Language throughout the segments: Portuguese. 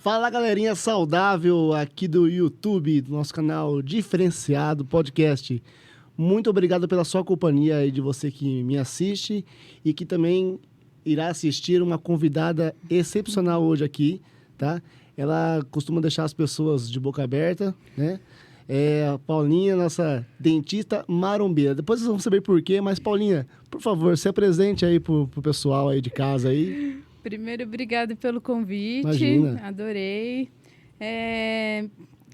Fala, galerinha saudável aqui do YouTube, do nosso canal Diferenciado Podcast. Muito obrigado pela sua companhia e de você que me assiste e que também irá assistir uma convidada excepcional hoje aqui, tá? Ela costuma deixar as pessoas de boca aberta, né? É a Paulinha, nossa dentista marombeira. Depois vocês vão saber por quê, mas Paulinha, por favor, se apresente aí pro pessoal aí de casa aí. Primeiro, obrigado pelo convite. Imagina. Adorei.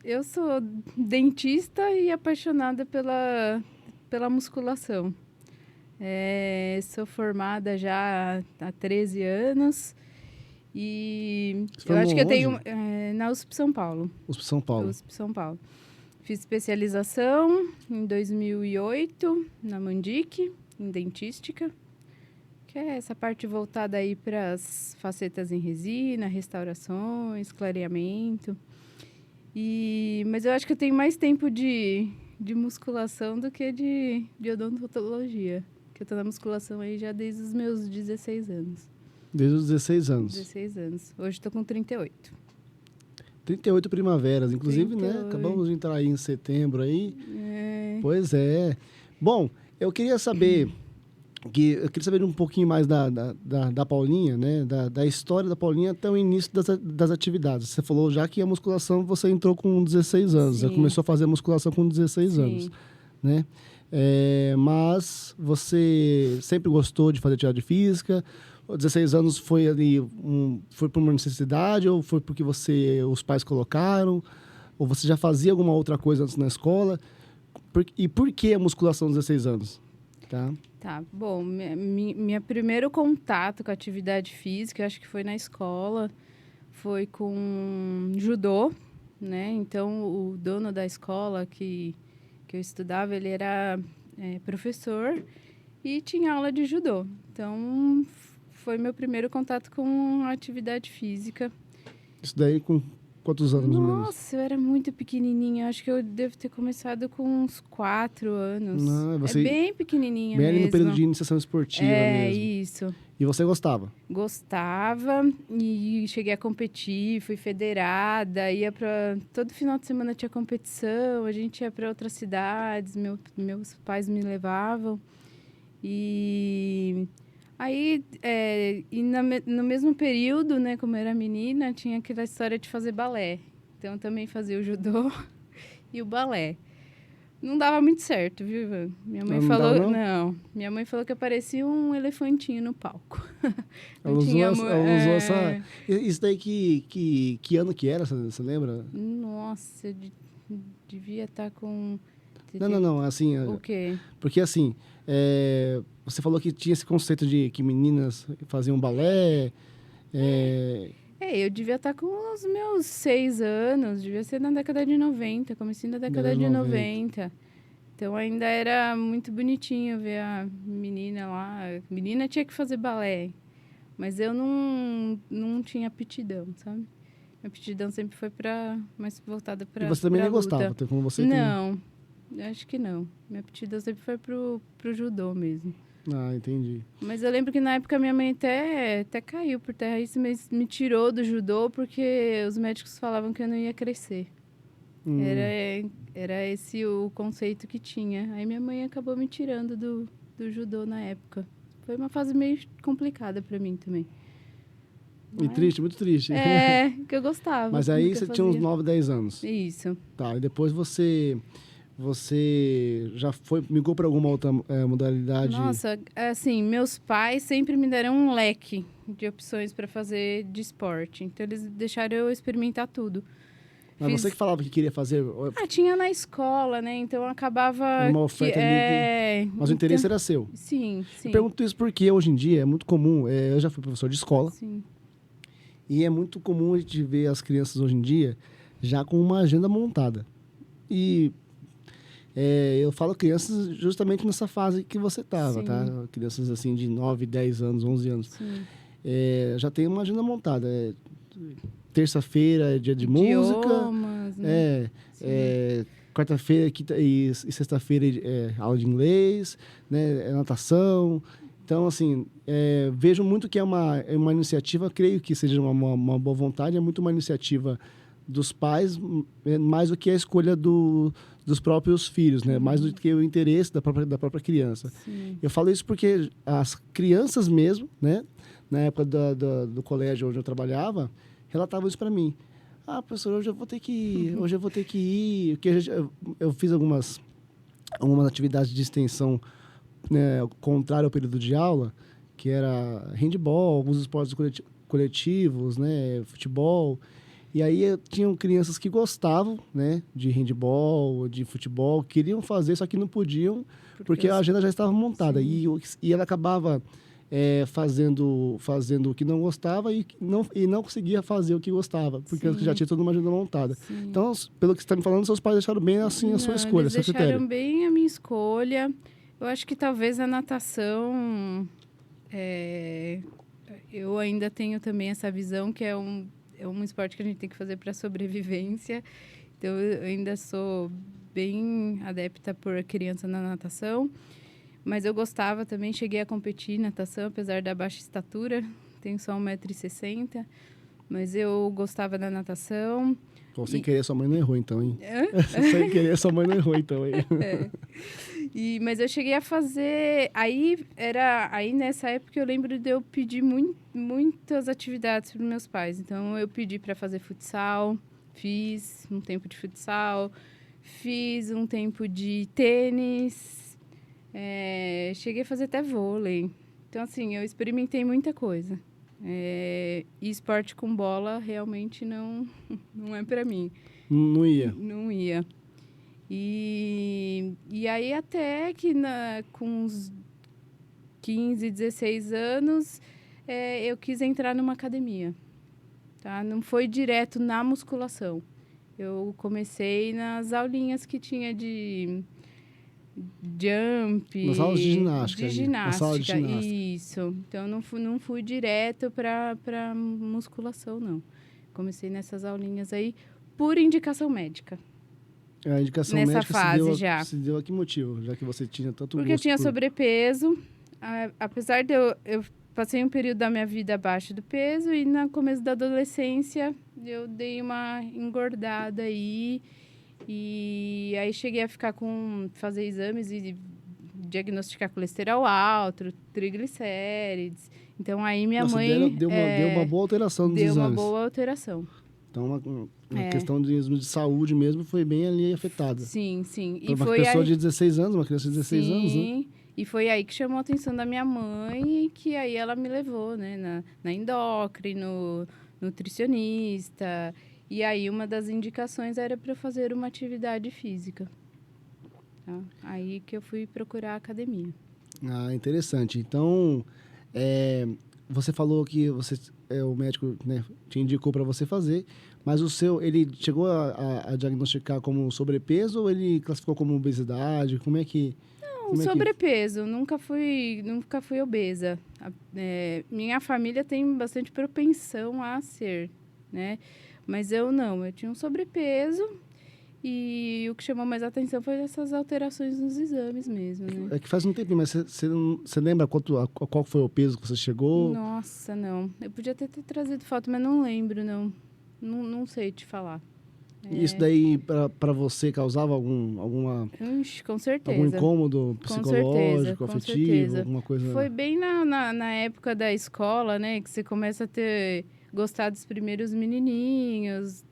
Eu sou dentista e apaixonada pela musculação. Sou formada já há 13 anos e eu acho que eu tenho na USP São Paulo. USP São Paulo. USP São Paulo. Fiz especialização em 2008 na Mandic, em dentística. Que é essa parte voltada aí para as facetas em resina, restaurações, clareamento. Mas eu acho que eu tenho mais tempo de musculação do que de odontologia. Que eu estou na musculação aí já desde os meus 16 anos. Desde os 16 anos. 16 anos. Hoje estou com 38. 38 primaveras, inclusive, 38. né? Acabamos de entrar aí em setembro aí. Pois é. Bom, eu queria saber um pouquinho mais da Paulinha, né? Da história da Paulinha até o início das atividades. Você falou já que a musculação você entrou com 16 anos. Sim. Você começou a fazer a musculação com 16 Sim. anos, né? Mas você sempre gostou de fazer atividade física? 16 anos foi por uma necessidade ou foi porque os pais colocaram? Ou você já fazia alguma outra coisa antes na escola? E por que a musculação aos 16 anos? Tá, bom, meu primeiro contato com a atividade física, eu acho que foi na escola, foi com judô, né? Então, o dono da escola que eu estudava, ele era professor e tinha aula de judô. Então, foi meu primeiro contato com a atividade física. Isso daí com quantos anos mesmo? Nossa, eu era muito pequenininha. Acho que eu devo ter começado com uns 4 anos. Não, você... bem pequenininha bem mesmo. ali no período de iniciação esportiva mesmo. Isso. E você gostava? Gostava e cheguei a competir, fui federada, ia para... Todo final de semana tinha competição, a gente ia para outras cidades, meus pais me levavam. Aí, no mesmo período, né, como eu era menina, tinha aquela história de fazer balé. Então, eu também fazia o judô e o balé. Não dava muito certo, viu, Ivan? Minha mãe falou... Não, minha mãe falou que eu parecia um elefantinho no palco. Ela usou essa... Isso daí que ano que era, você lembra? Nossa, eu devia estar com... Não, assim... O quê? Porque, assim, você falou que tinha esse conceito de que meninas faziam balé... eu devia estar com os meus 6 anos, devia ser na década de 90, comecinho da década de 90. Então, ainda era muito bonitinho ver a menina lá. A menina tinha que fazer balé, mas eu não tinha aptidão, sabe? Minha aptidão sempre foi mais voltada para. E você também nem gostava? Como você não, acho que não. Minha aptidão sempre foi pro judô mesmo. Ah, entendi. Mas eu lembro que na época minha mãe até caiu por terra. Isso me tirou do judô porque os médicos falavam que eu não ia crescer. Era esse o conceito que tinha. Aí minha mãe acabou me tirando do judô na época. Foi uma fase meio complicada para mim também. E triste, muito triste. Que eu gostava. Mas aí você tinha uns 9, 10 anos. Isso. Tá, e depois você já migrou para alguma outra modalidade? Nossa, assim, meus pais sempre me deram um leque de opções para fazer de esporte. Então, eles deixaram eu experimentar tudo. Mas você que falava que queria fazer... tinha na escola, né? Então, acabava... Uma oferta ali. Mas o interesse era seu. Sim. Eu pergunto isso porque hoje em dia é muito comum... eu já fui professor de escola. Sim. E é muito comum a gente ver as crianças hoje em dia já com uma agenda montada. E... eu falo crianças justamente nessa fase que você estava, tá? Crianças assim de 9, 10 anos, 11 anos. Sim. Já tem uma agenda montada. Terça-feira é dia de música. Né? Quarta-feira e sexta-feira é aula de inglês, né? Natação. Então, assim, vejo muito que é uma iniciativa, creio que seja uma boa vontade, é muito uma iniciativa dos pais, mais do que a escolha dos próprios filhos, né? Mais do que o interesse da própria criança. Sim. Eu falo isso porque as crianças mesmo, né? Na época do colégio onde eu trabalhava, relatavam isso para mim. Ah, professor, hoje eu vou ter que ir, porque eu fiz algumas atividades de extensão, né, contrário ao período de aula, que era handball, alguns esportes coletivos, né, futebol. E aí tinham crianças que gostavam, né, de handball, de futebol, queriam fazer, só que não podiam, porque a agenda já estava montada. E ela acabava fazendo o que não gostava e não conseguia fazer o que gostava, porque já tinha toda uma agenda montada. Sim. Então, pelo que você está me falando, seus pais deixaram bem assim a sua escolha, seu critério. Deixaram bem a minha escolha. Eu acho que talvez a natação... eu ainda tenho também essa visão que é um esporte que a gente tem que fazer para sobrevivência. Então, eu ainda sou bem adepta por criança na natação. Mas eu gostava também, cheguei a competir em natação, apesar da baixa estatura. Tenho só 1,60 m. Mas eu gostava da natação. Bom, sem querer, sua mãe não errou, então, hein? Sem querer, sua mãe não errou, então, hein? Mas eu cheguei a fazer... Aí, nessa época, eu lembro de eu pedir muitas atividades para meus pais. Então, eu pedi para fazer futsal, fiz um tempo de futsal, fiz um tempo de tênis, cheguei a fazer até vôlei. Então, assim, eu experimentei muita coisa. E esporte com bola realmente não é para mim. Não ia? Não ia. E aí, até que com uns 15, 16 anos, eu quis entrar numa academia. Tá? Não foi direto na musculação. Eu comecei nas aulinhas que tinha de jump. Nas aulas de ginástica. De ginástica, na sala de ginástica. Isso. Então, não fui direto para musculação, não. Comecei nessas aulinhas aí por indicação médica. A indicação nessa médica fase se deu a que motivo? Já que você tinha tanto Porque eu gosto tinha sobrepeso. Apesar de eu passei um período da minha vida abaixo do peso e no começo da adolescência eu dei uma engordada aí. E aí cheguei a fazer exames e diagnosticar colesterol alto, triglicérides. Então aí minha mãe... Deu uma boa alteração nos exames. Deu uma boa alteração. Então, uma questão de saúde mesmo foi bem ali afetada. Sim, sim. Para uma pessoa de 16 anos, uma criança de 16 anos, né? Sim, e foi aí que chamou a atenção da minha mãe, que aí ela me levou, né? Na endócrino, nutricionista. E aí uma das indicações era para eu fazer uma atividade física. Tá? Aí que eu fui procurar a academia. Ah, interessante. Então, você falou que o médico, né, te indicou para você fazer, mas ele chegou a diagnosticar como sobrepeso ou ele classificou como obesidade? Como é que... Não, sobrepeso. Nunca fui obesa. Minha família tem bastante propensão a ser, né? Mas eu não. Eu tinha um sobrepeso. E o que chamou mais atenção foi essas alterações nos exames mesmo, né? É que faz um tempo, mas você lembra qual foi o peso que você chegou? Nossa, não. Eu podia ter trazido foto, mas não lembro, não. Não sei te falar. E isso daí, para você, causava alguma... Com certeza. Algum incômodo psicológico, afetivo, alguma coisa... Foi bem na época da escola, né? Que você começa a gostar dos primeiros menininhos,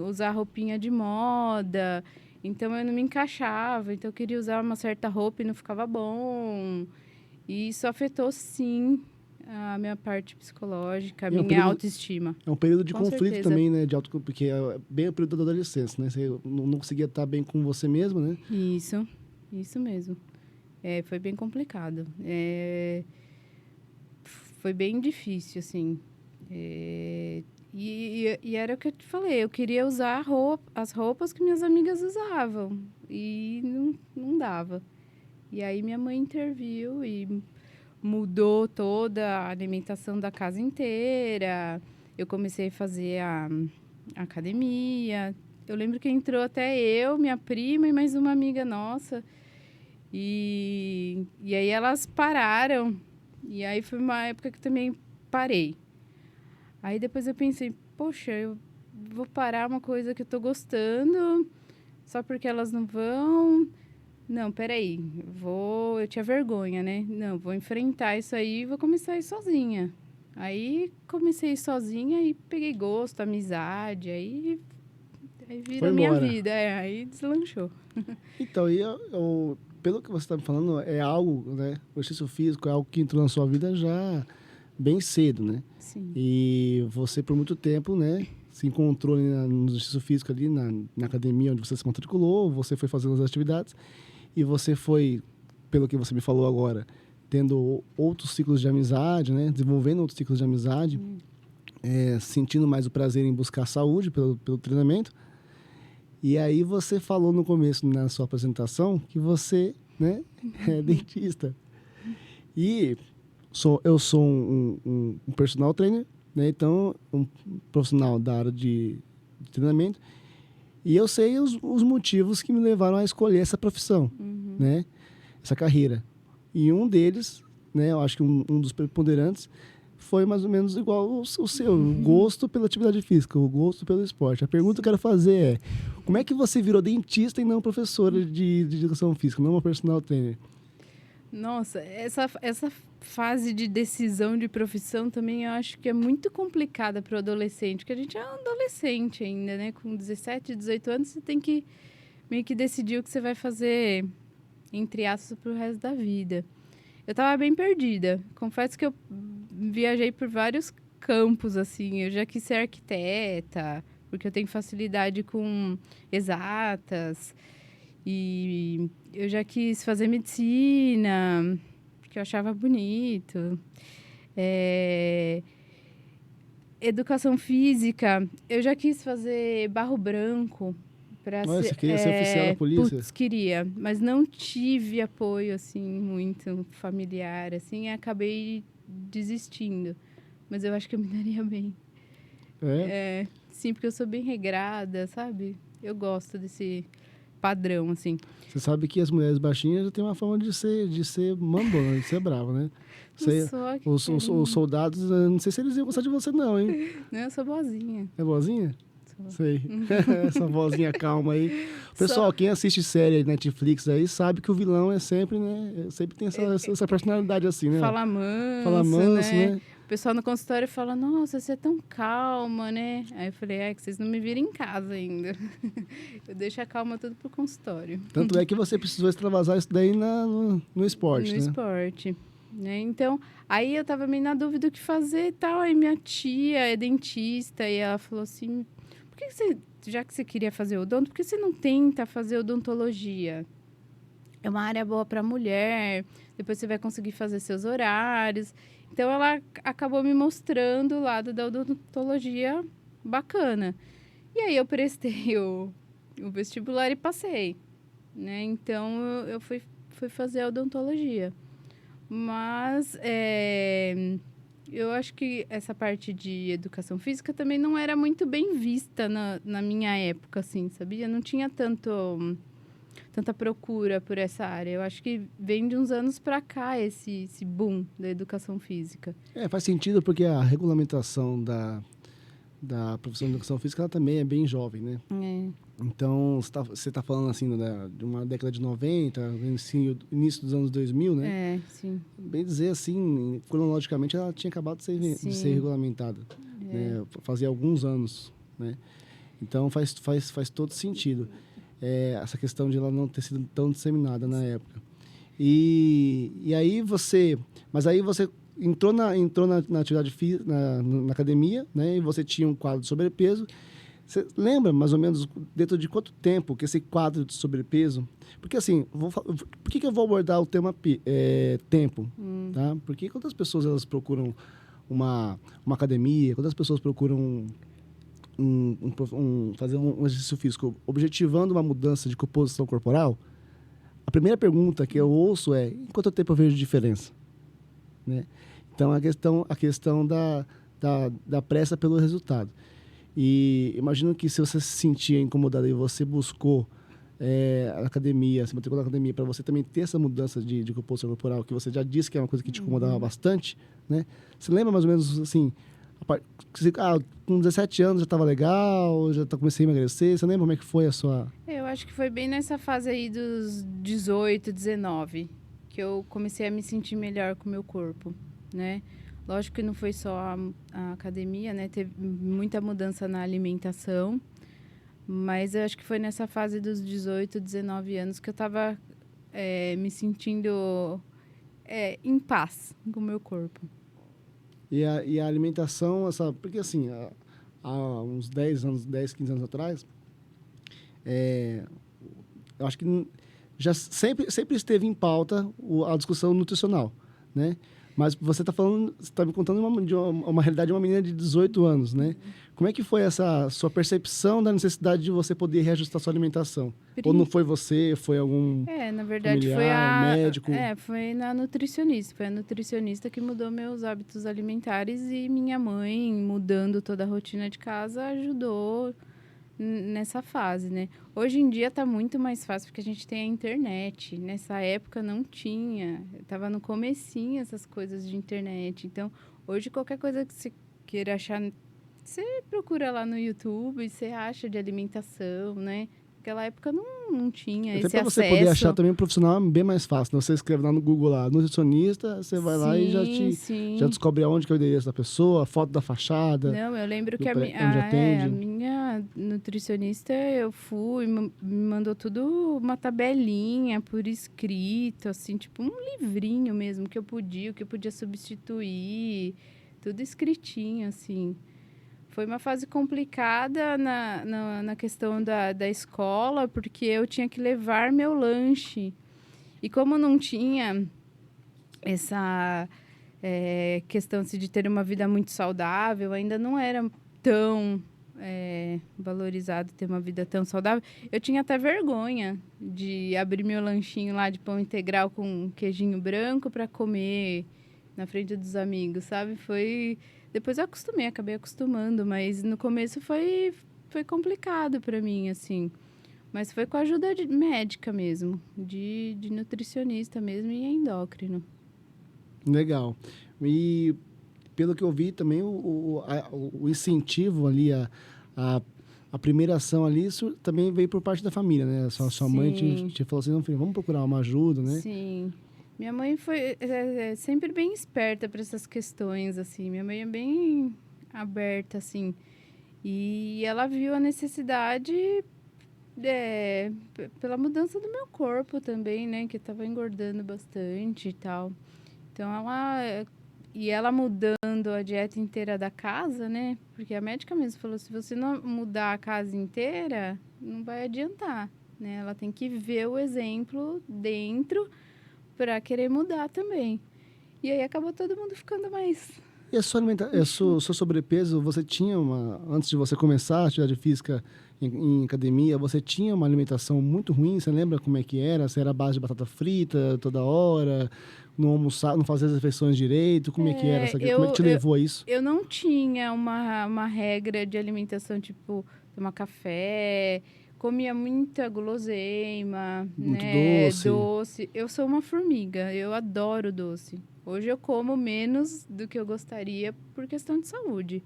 usar roupinha de moda. Então, eu não me encaixava. Então, eu queria usar uma certa roupa e não ficava bom. E isso afetou, sim, a minha parte psicológica, a minha autoestima. É um período de conflito certeza. também, né? Porque é bem o período da adolescência, né? Você não conseguia estar bem com você mesmo, né? Isso mesmo. Foi bem complicado. Foi bem difícil, assim. E era o que eu te falei, eu queria usar as roupas que minhas amigas usavam. E não dava. E aí minha mãe interviu e mudou toda a alimentação da casa inteira. Eu comecei a fazer a academia. Eu lembro que entrou até eu, minha prima e mais uma amiga nossa. E aí elas pararam E aí foi uma época que também parei. Aí depois eu pensei, poxa, eu vou parar uma coisa que eu tô gostando só porque elas não vão. Não, peraí, eu tinha vergonha, né? Não, vou enfrentar isso aí e vou começar a ir sozinha. Aí comecei a ir sozinha e peguei gosto, amizade, aí virou minha vida, aí deslanchou. Então, pelo que você está me falando, é algo, né? O exercício físico é algo que entrou na sua vida já bem cedo, né? Sim. E você, por muito tempo, né? Se encontrou ali no exercício físico ali na academia onde você se matriculou, você foi fazendo as atividades e você foi, pelo que você me falou agora, tendo outros ciclos de amizade, né? Desenvolvendo outros ciclos de amizade, sentindo mais o prazer em buscar saúde pelo treinamento. E aí você falou no começo, na sua apresentação, que você, né, é dentista. E eu sou um personal trainer, né? Então, um profissional da área de treinamento. E eu sei os motivos que me levaram a escolher essa profissão, né? Essa carreira. E um deles, né, eu acho que um dos preponderantes, foi mais ou menos igual o seu, o gosto pela atividade física, o gosto pelo esporte. A pergunta que eu quero fazer é, como é que você virou dentista e não professora de educação física, não uma personal trainer? Nossa, essa fase de decisão de profissão também eu acho que é muito complicada para o adolescente, porque a gente é um adolescente ainda, né? Com 17, 18 anos, você tem que meio que decidir o que você vai fazer, entre aspas, para o resto da vida. Eu estava bem perdida. Confesso que eu viajei por vários campos, assim. Eu já quis ser arquiteta, porque eu tenho facilidade com exatas. E eu já quis fazer medicina, porque eu achava bonito. Educação física, eu já quis fazer barro branco. Olha, você queria ser oficial da polícia? Putz, queria, mas não tive apoio, assim, muito familiar, assim, e acabei desistindo. Mas eu acho que eu me daria bem. Sim, porque eu sou bem regrada, sabe? Eu gosto desse padrão, assim. Você sabe que as mulheres baixinhas já têm uma forma de ser mandona, de ser brava, né? Os soldados, não sei se eles iam gostar de você não, hein? Não, eu sou boazinha. É boazinha? Sei. Essa vozinha calma aí. Pessoal, quem assiste série Netflix aí sabe que o vilão é sempre, né? Sempre tem essa personalidade assim, né? Fala manso, né? O pessoal no consultório fala, nossa, você é tão calma, né? Aí eu falei, que vocês não me viram em casa ainda. Eu deixo a calma tudo pro consultório. Tanto é que você precisou extravasar isso daí no esporte, né? No esporte. Né? Então, aí eu tava meio na dúvida do que fazer e tal. Aí minha tia é dentista e ela falou assim, por que você, já que você queria fazer odonto, por que você não tenta fazer odontologia? É uma área boa para mulher, depois você vai conseguir fazer seus horários. Então, ela acabou me mostrando o lado da odontologia bacana. E aí, eu prestei o vestibular e passei, né? Então, eu fui fazer a odontologia. Mas, eu acho que essa parte de educação física também não era muito bem vista na minha época, assim, sabia? Não tinha tanta procura por essa área. Eu acho que vem de uns anos para cá esse boom da educação física. Faz sentido porque a regulamentação da profissão de educação física ela também é bem jovem, né? Então, você tá falando assim de uma década de 90, início dos anos 2000, né? Sim. Bem dizer assim, cronologicamente ela tinha acabado de ser regulamentada. Né? Fazia alguns anos, né? Então, faz todo sentido. Essa questão de ela não ter sido tão disseminada na época. E aí você entrou na atividade física, na academia, né? E você tinha um quadro de sobrepeso. Você lembra, mais ou menos, dentro de quanto tempo que esse quadro de sobrepeso... Porque, assim, por que eu vou abordar o tema tempo? Tá? Porque quando as pessoas elas procuram uma academia, quando as pessoas procuram fazer um exercício físico objetivando uma mudança de composição corporal, a primeira pergunta que eu ouço é: em quanto tempo eu vejo diferença? Né? Então, a questão da pressa pelo resultado. E imagino que se você se sentia incomodado e você buscou a academia, se matricular na academia, para você também ter essa mudança de composição corporal, que você já disse que é uma coisa que te incomodava bastante, né? Você lembra mais ou menos, assim, com 17 anos já estava legal, comecei a emagrecer, você lembra como é que foi a sua... Eu acho que foi bem nessa fase aí dos 18, 19, que eu comecei a me sentir melhor com o meu corpo, né? Lógico que não foi só a academia, né? Teve muita mudança na alimentação, mas eu acho que foi nessa fase dos 18, 19 anos que eu estava me sentindo em paz com o meu corpo. E a alimentação, porque assim, há uns 10 anos, 10, 15 anos atrás, eu acho que já sempre esteve em pauta a discussão nutricional, né? Mas você está me contando uma realidade de uma menina de 18 anos, né? Como é que foi essa sua percepção da necessidade de você poder reajustar sua alimentação? Ou não foi você, foi algum na verdade, familiar, médico? Foi na nutricionista. Foi a nutricionista que mudou meus hábitos alimentares e minha mãe, mudando toda a rotina de casa, ajudou nessa fase, né? Hoje em dia tá muito mais fácil porque a gente tem a internet. Nessa época não tinha. Tava no comecinho essas coisas de internet. Então, hoje qualquer coisa que você queira achar, você procura lá no YouTube e você acha de alimentação, né? Naquela época não tinha Até esse para você acesso. poder achar também um profissional é bem mais fácil. Né? Você escreve lá no Google, lá, nutricionista, você vai lá e já descobre aonde que é o endereço da pessoa, a foto da fachada. Não, eu lembro que onde atende. a minha nutricionista, eu fui, me mandou tudo, uma tabelinha por escrito, assim, tipo um livrinho mesmo, o que eu podia substituir, tudo escritinho, assim. Foi uma fase complicada na questão da escola, porque eu tinha que levar meu lanche. E como não tinha essa questão assim, de ter uma vida muito saudável, ainda não era tão valorizado ter uma vida tão saudável. Eu tinha até vergonha de abrir meu lanchinho lá de pão integral com queijinho branco para comer na frente dos amigos, sabe? Depois eu acabei acostumando, mas no começo foi complicado para mim, assim. Mas foi com a ajuda médica mesmo, de nutricionista mesmo e endócrino. Legal. E pelo que eu vi também, o incentivo ali, a primeira ação ali, isso também veio por parte da família, né? Sua mãe te falou assim, não, filho, vamos procurar uma ajuda, né? Sim. Minha mãe foi sempre bem esperta para essas questões, assim. Minha mãe é bem aberta, assim. E ela viu a necessidade pela mudança do meu corpo também, né? Que eu tava engordando bastante e tal. Então, ela mudando a dieta inteira da casa, né? Porque a médica mesmo falou, se você não mudar a casa inteira, não vai adiantar, né? Ela tem que ver o exemplo dentro para querer mudar também. E aí acabou todo mundo ficando mais... E a sua alimentação, seu sobrepeso, você tinha antes de você começar a atividade física em academia, você tinha uma alimentação muito ruim, você lembra como é que era? Você era a base de batata frita toda hora, não almoçar, não fazia as refeições direito, como é que era? Como é que te levou a isso? Eu não tinha uma regra de alimentação, tipo, tomar café... Comia muita guloseima, Muito né? doce. Doce. Eu sou uma formiga, eu adoro doce. Hoje eu como menos do que eu gostaria por questão de saúde.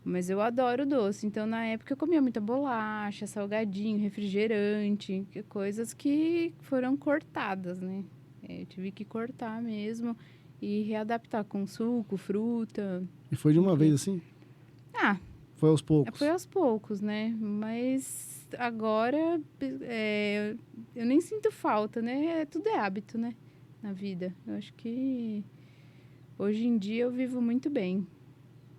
Mas eu adoro doce. Então, na época, eu comia muita bolacha, salgadinho, refrigerante, coisas que foram cortadas, né? Eu tive que cortar mesmo e readaptar com suco, fruta. E foi de uma vez assim? Foi aos poucos? Foi aos poucos, né? Mas agora eu nem sinto falta, né? Tudo é hábito, né? Na vida. Eu acho que hoje em dia eu vivo muito bem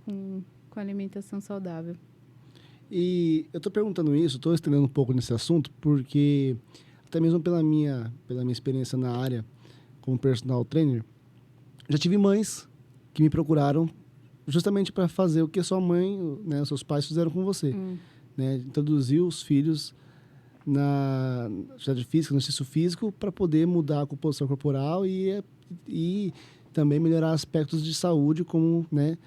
com alimentação saudável. E eu estou perguntando isso, estou estendendo um pouco nesse assunto, porque até mesmo pela minha experiência na área como personal trainer, já tive mães que me procuraram justamente para fazer o que a sua mãe, né, seus pais fizeram com você, né, introduzir os filhos na atividade física, no exercício físico, para poder mudar a composição corporal e também melhorar aspectos de saúde, como, né,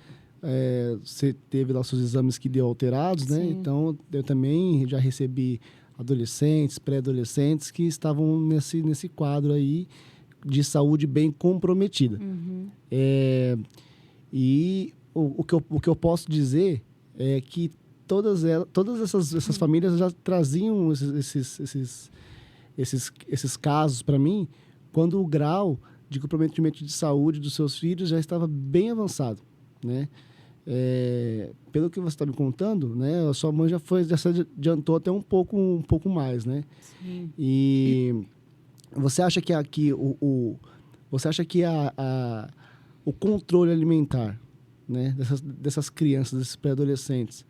você teve lá os seus exames que deu alterados, né? Então eu também já recebi adolescentes, pré-adolescentes que estavam nesse quadro aí de saúde bem comprometida. E o que eu posso dizer é que todas essas famílias já traziam esses casos para mim quando o grau de comprometimento de saúde dos seus filhos já estava bem avançado, né? Pelo que você está me contando, né? A sua mãe já se adiantou até um pouco mais, né? Sim. E você acha que o controle alimentar, né, dessas crianças, desses pré-adolescentes,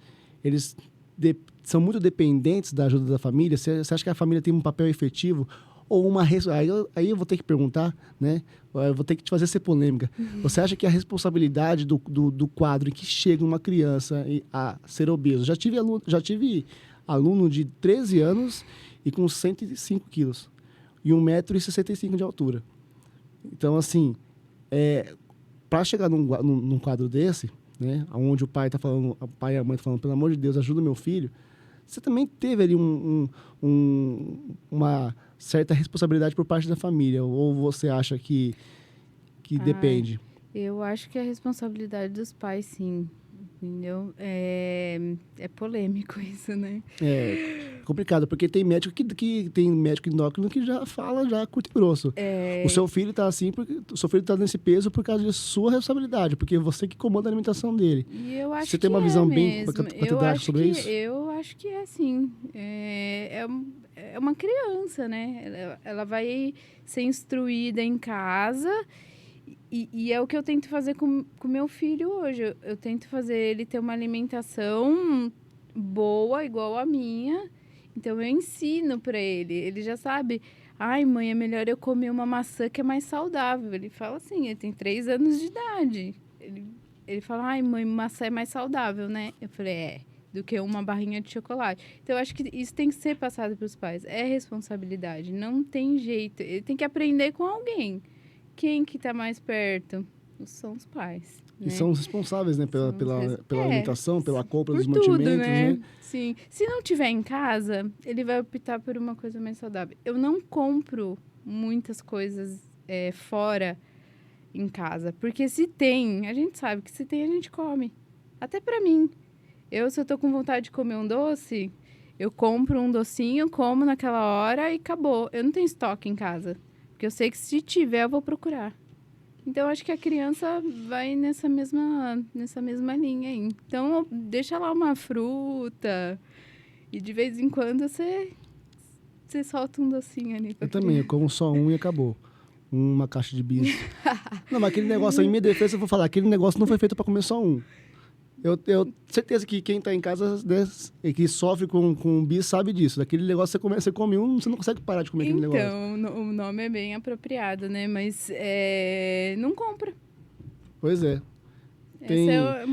eles são muito dependentes da ajuda da família? Você acha que a família tem um papel efetivo ou aí eu vou ter que perguntar, né? Eu vou ter que te fazer ser polêmica. Você acha que a responsabilidade do quadro em que chega uma criança a ser obeso? Já tive aluno de 13 anos e com 105 quilos e 1,65 m de altura. Então, assim, para chegar num quadro desse, né, onde o pai e a mãe estão falando, pelo amor de Deus, ajuda meu filho, você também teve ali uma certa responsabilidade por parte da família, ou você acha que depende? Eu acho que é a responsabilidade dos pais, sim. Entendeu? É polêmico isso, né? É complicado, porque tem médico que tem médico endócrino que já fala curto e grosso. O seu filho está assim porque o seu filho está nesse peso por causa de sua responsabilidade, porque você que comanda a alimentação dele. E eu acho você tem uma visão bem mesmo. catedrática sobre isso? Eu acho que é assim. É uma criança, né? Ela vai ser instruída em casa. E é o que eu tento fazer com meu filho hoje. Eu tento fazer ele ter uma alimentação boa, igual a minha. Então, eu ensino para ele. Ele já sabe. Ai, mãe, é melhor eu comer uma maçã que é mais saudável. Ele fala assim, ele tem 3 anos de idade. Ele fala, ai, mãe, maçã é mais saudável, né? Eu falei, do que uma barrinha de chocolate. Então, eu acho que isso tem que ser passado para os pais. É responsabilidade, não tem jeito. Ele tem que aprender com alguém. Quem que está mais perto? São os pais. E né? são os responsáveis, né? Pela alimentação, pela compra dos tudo, mantimentos, né? Sim. Se não tiver em casa, ele vai optar por uma coisa mais saudável. Eu não compro muitas coisas fora em casa. Porque se tem, a gente sabe que se tem, a gente come. Até pra mim. Se eu tô com vontade de comer um doce, eu compro um docinho, como naquela hora e acabou. Eu não tenho estoque em casa. Porque eu sei que se tiver, eu vou procurar. Então, eu acho que a criança vai nessa mesma linha aí. Então, deixa lá uma fruta e de vez em quando você solta um docinho ali. Eu também, eu como só um e acabou. Uma caixa de bis. Não, mas aquele negócio aí, em minha defesa, eu vou falar, aquele negócio não foi feito para comer só um. Eu tenho certeza que quem está em casa e que sofre com bis sabe disso. Daquele negócio você come um, você não consegue parar de comer aquele negócio. Então, o nome é bem apropriado, né? Mas não compra. Pois é. Essa é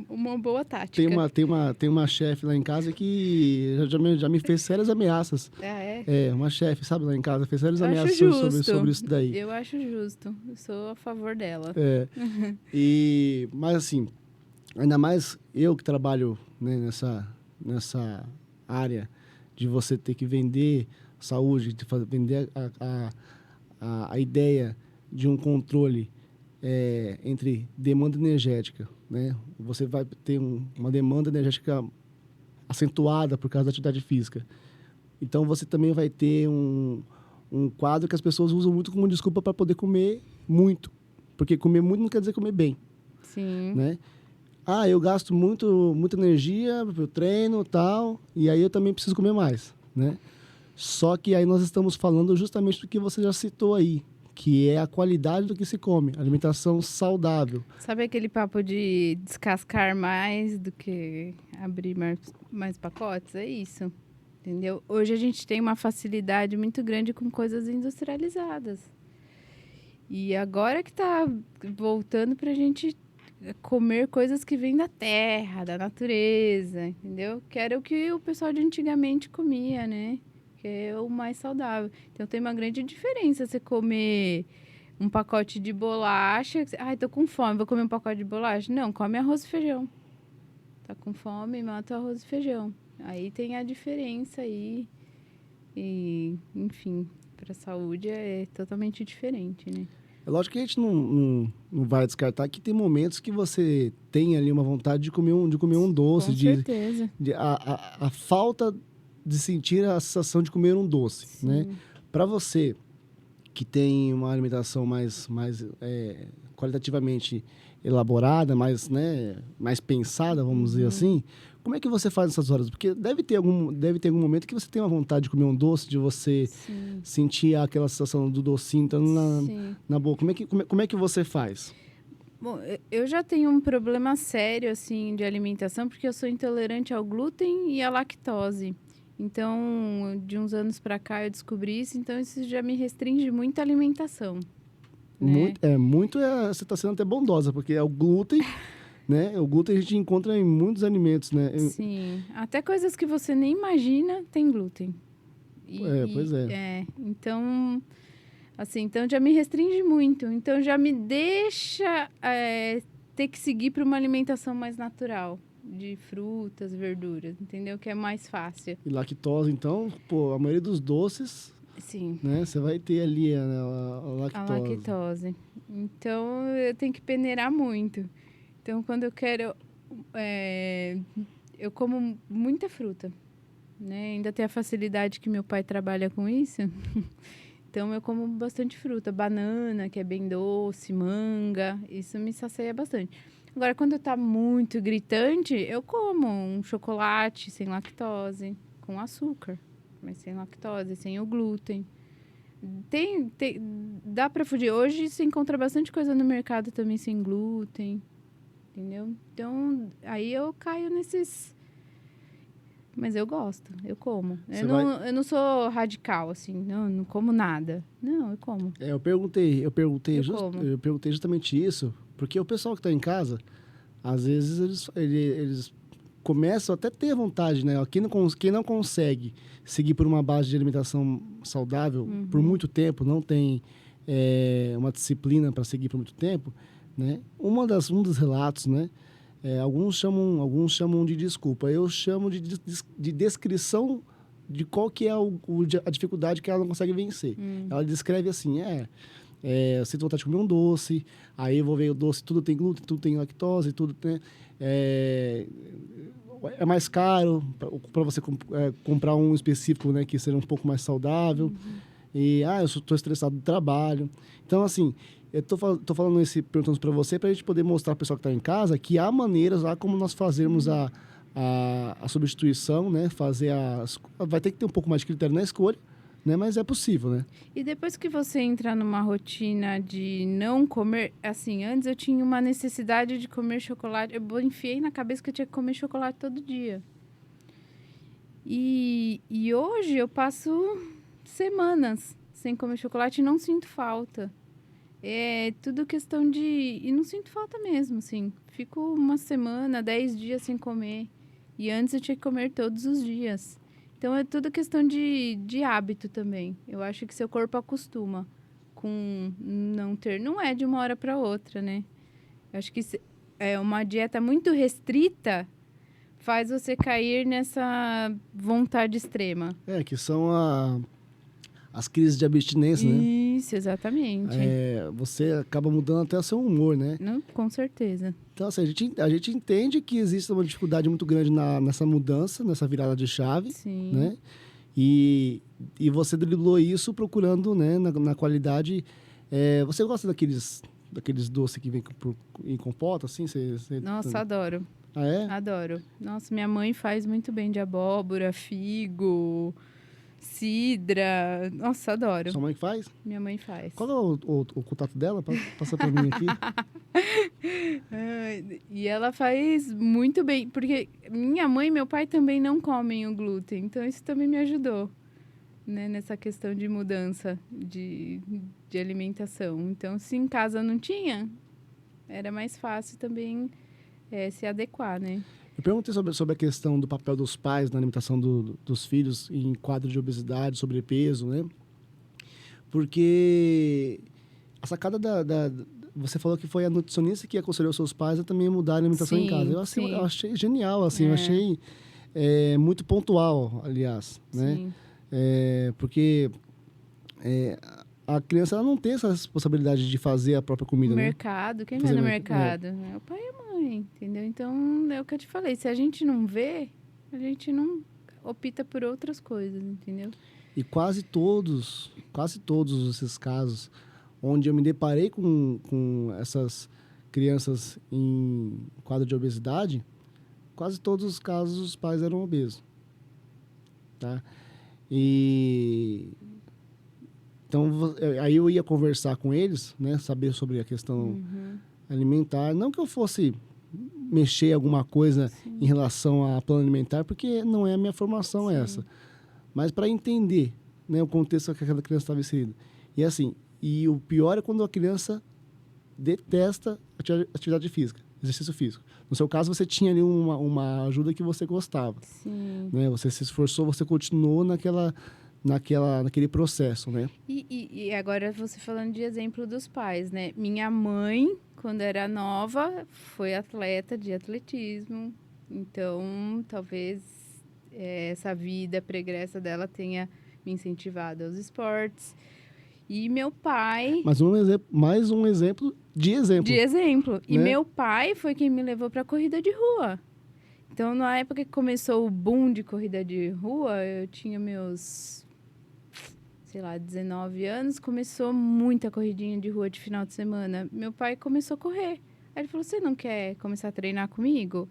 uma boa tática. Tem uma chefe lá em casa que já me fez sérias ameaças. Uma chefe, sabe, lá em casa, fez sérias ameaças sobre isso daí. Eu acho justo. Eu sou a favor dela. Mas assim, ainda mais eu que trabalho, né, nessa área de você ter que vender saúde, de vender a ideia de um controle entre demanda energética, né? Você vai ter uma demanda energética acentuada por causa da atividade física. Então, você também vai ter um quadro que as pessoas usam muito como desculpa para poder comer muito. Porque comer muito não quer dizer comer bem. Sim. Né? Eu gasto muita energia pro treino e tal, e aí eu também preciso comer mais, né? Só que aí nós estamos falando justamente do que você já citou aí, que é a qualidade do que se come, alimentação saudável. Sabe aquele papo de descascar mais do que abrir mais pacotes? É isso, entendeu? Hoje a gente tem uma facilidade muito grande com coisas industrializadas. E agora que tá voltando pra gente comer coisas que vêm da terra, da natureza, entendeu? Que era o que o pessoal de antigamente comia, né? Que é o mais saudável. Então, tem uma grande diferença você comer um pacote de bolacha. Tô com fome, vou comer um pacote de bolacha. Não, come arroz e feijão. Tá com fome, mata o arroz e feijão. Aí tem a diferença aí. E, enfim, para a saúde é totalmente diferente, né? É lógico que a gente não vai descartar que tem momentos que você tem ali uma vontade de comer um doce, Com certeza. a falta de sentir a sensação de comer um doce, né? Sim. Para você que tem uma alimentação mais qualitativamente elaborada, mais pensada, vamos dizer assim, como é que você faz nessas horas? Porque deve ter algum momento que você tem uma vontade de comer um doce, de você Sim. sentir aquela sensação do docinho entrando Sim. na boca. Como é que você faz? Bom, eu já tenho um problema sério, assim, de alimentação, porque eu sou intolerante ao glúten e à lactose. Então, de uns anos para cá eu descobri isso, então isso já me restringe muito a alimentação. Né? Você está sendo até bondosa, porque é o glúten, né? O glúten a gente encontra em muitos alimentos, né? Sim, até coisas que você nem imagina tem glúten. Pois é. Então, assim, então já me restringe muito. Então já me deixa ter que seguir para uma alimentação mais natural, de frutas, verduras, entendeu? Que é mais fácil. E lactose, então, pô, a maioria dos doces, Sim. né? Você vai ter ali a lactose. A lactose. Então eu tenho que peneirar muito. Então quando eu quero, eu como muita fruta. Né? Ainda tem a facilidade que meu pai trabalha com isso. Então, eu como bastante fruta. Banana, que é bem doce, manga. Isso me sacia bastante. Agora, quando tá muito gritante, eu como um chocolate sem lactose, com açúcar. Mas sem lactose, sem o glúten. Dá pra fugir. Hoje, se encontra bastante coisa no mercado também sem glúten. Entendeu? Então, aí eu caio nesses... Mas eu gosto, eu como. Eu não sou radical, assim, não como nada. Não, eu como. Eu perguntei justamente isso, porque o pessoal que está em casa, às vezes eles começam até a ter vontade, né? Quem não consegue seguir por uma base de alimentação saudável por muito tempo, não tem uma disciplina para seguir por muito tempo, né? Um dos relatos, né? Alguns chamam de desculpa. Eu chamo de descrição de qual que é a dificuldade que ela não consegue vencer. Ela descreve assim, eu sinto vontade de comer um doce, aí eu vou ver o doce, tudo tem glúten, tudo tem lactose, tudo tem... É mais caro para você comprar um específico, né, que seja um pouco mais saudável. E, eu estou estressado do trabalho. Então, assim... Eu tô falando perguntando para você para a gente poder mostrar para o pessoal que está em casa que há maneiras lá como nós fazermos a substituição, né? Vai ter que ter um pouco mais de critério na escolha, né? Mas é possível, né? E depois que você entra numa rotina de não comer... Assim, antes eu tinha uma necessidade de comer chocolate. Eu enfiei na cabeça que eu tinha que comer chocolate todo dia. E hoje eu passo semanas sem comer chocolate e não sinto falta. É tudo questão de... E não sinto falta mesmo, assim. Fico uma semana, 10 dias sem comer. E antes eu tinha que comer todos os dias. Então, é tudo questão de hábito também. Eu acho que seu corpo acostuma com não ter... Não é de uma hora para outra, né? Eu acho que uma dieta muito restrita faz você cair nessa vontade extrema. Que são as crises de abstinência, né? Isso, exatamente. Você acaba mudando até o seu humor, né? Não, com certeza. Então, assim, a gente entende que existe uma dificuldade muito grande nessa mudança, nessa virada de chave, Sim. né? E você driblou isso procurando, né, na qualidade... você gosta daqueles doces que vem em compota, assim? Nossa, adoro. Ah, é? Adoro. Nossa, minha mãe faz muito bem de abóbora, figo... Cidra. Nossa, adoro. Sua mãe que faz? Minha mãe faz. Qual é o contato dela? Passa para mim aqui. E ela faz muito bem. Porque minha mãe e meu pai também não comem o glúten. Então, isso também me ajudou. Né, nessa questão de mudança de alimentação. Então, se em casa não tinha, era mais fácil também se adequar, né? Eu perguntei sobre a questão do papel dos pais na alimentação dos filhos em quadro de obesidade, sobrepeso, né? Porque a sacada você falou que foi a nutricionista que aconselhou seus pais a também mudar a alimentação em casa. Eu achei genial, assim, eu achei muito pontual, aliás, né? Sim. Porque a criança ela não tem essa responsabilidade de fazer a própria comida, né? Mercado, quem vai Fazer no mercado. mercado? É o pai e a mãe, entendeu? Então, é o que eu te falei, se a gente não vê, a gente não opta por outras coisas, entendeu? E quase todos esses casos onde eu me deparei com essas crianças em quadro de obesidade, quase todos os casos os pais eram obesos, tá? E então aí eu ia conversar com eles, né, saber sobre a questão alimentar, não que eu fosse mexer alguma coisa em relação a plano alimentar, porque não é a minha formação essa, mas para entender, né, o contexto que aquela criança estava inserida. E assim, e o pior é quando a criança detesta atividade física, exercício físico. No seu caso, você tinha ali uma ajuda que você gostava. Sim. Né? Você se esforçou, você continuou naquele processo, né? E agora você falando de exemplo dos pais, né? Minha mãe, quando era nova, foi atleta de atletismo. Então, talvez essa vida pregressa dela tenha me incentivado aos esportes. E meu pai... Mais um exemplo de exemplo. De exemplo. E né? meu pai foi quem me levou para corrida de rua. Então, na época que começou o boom de corrida de rua, eu tinha meus, 19 anos, começou muita corridinha de rua de final de semana. Meu pai começou a correr. Aí ele falou, você não quer começar a treinar comigo?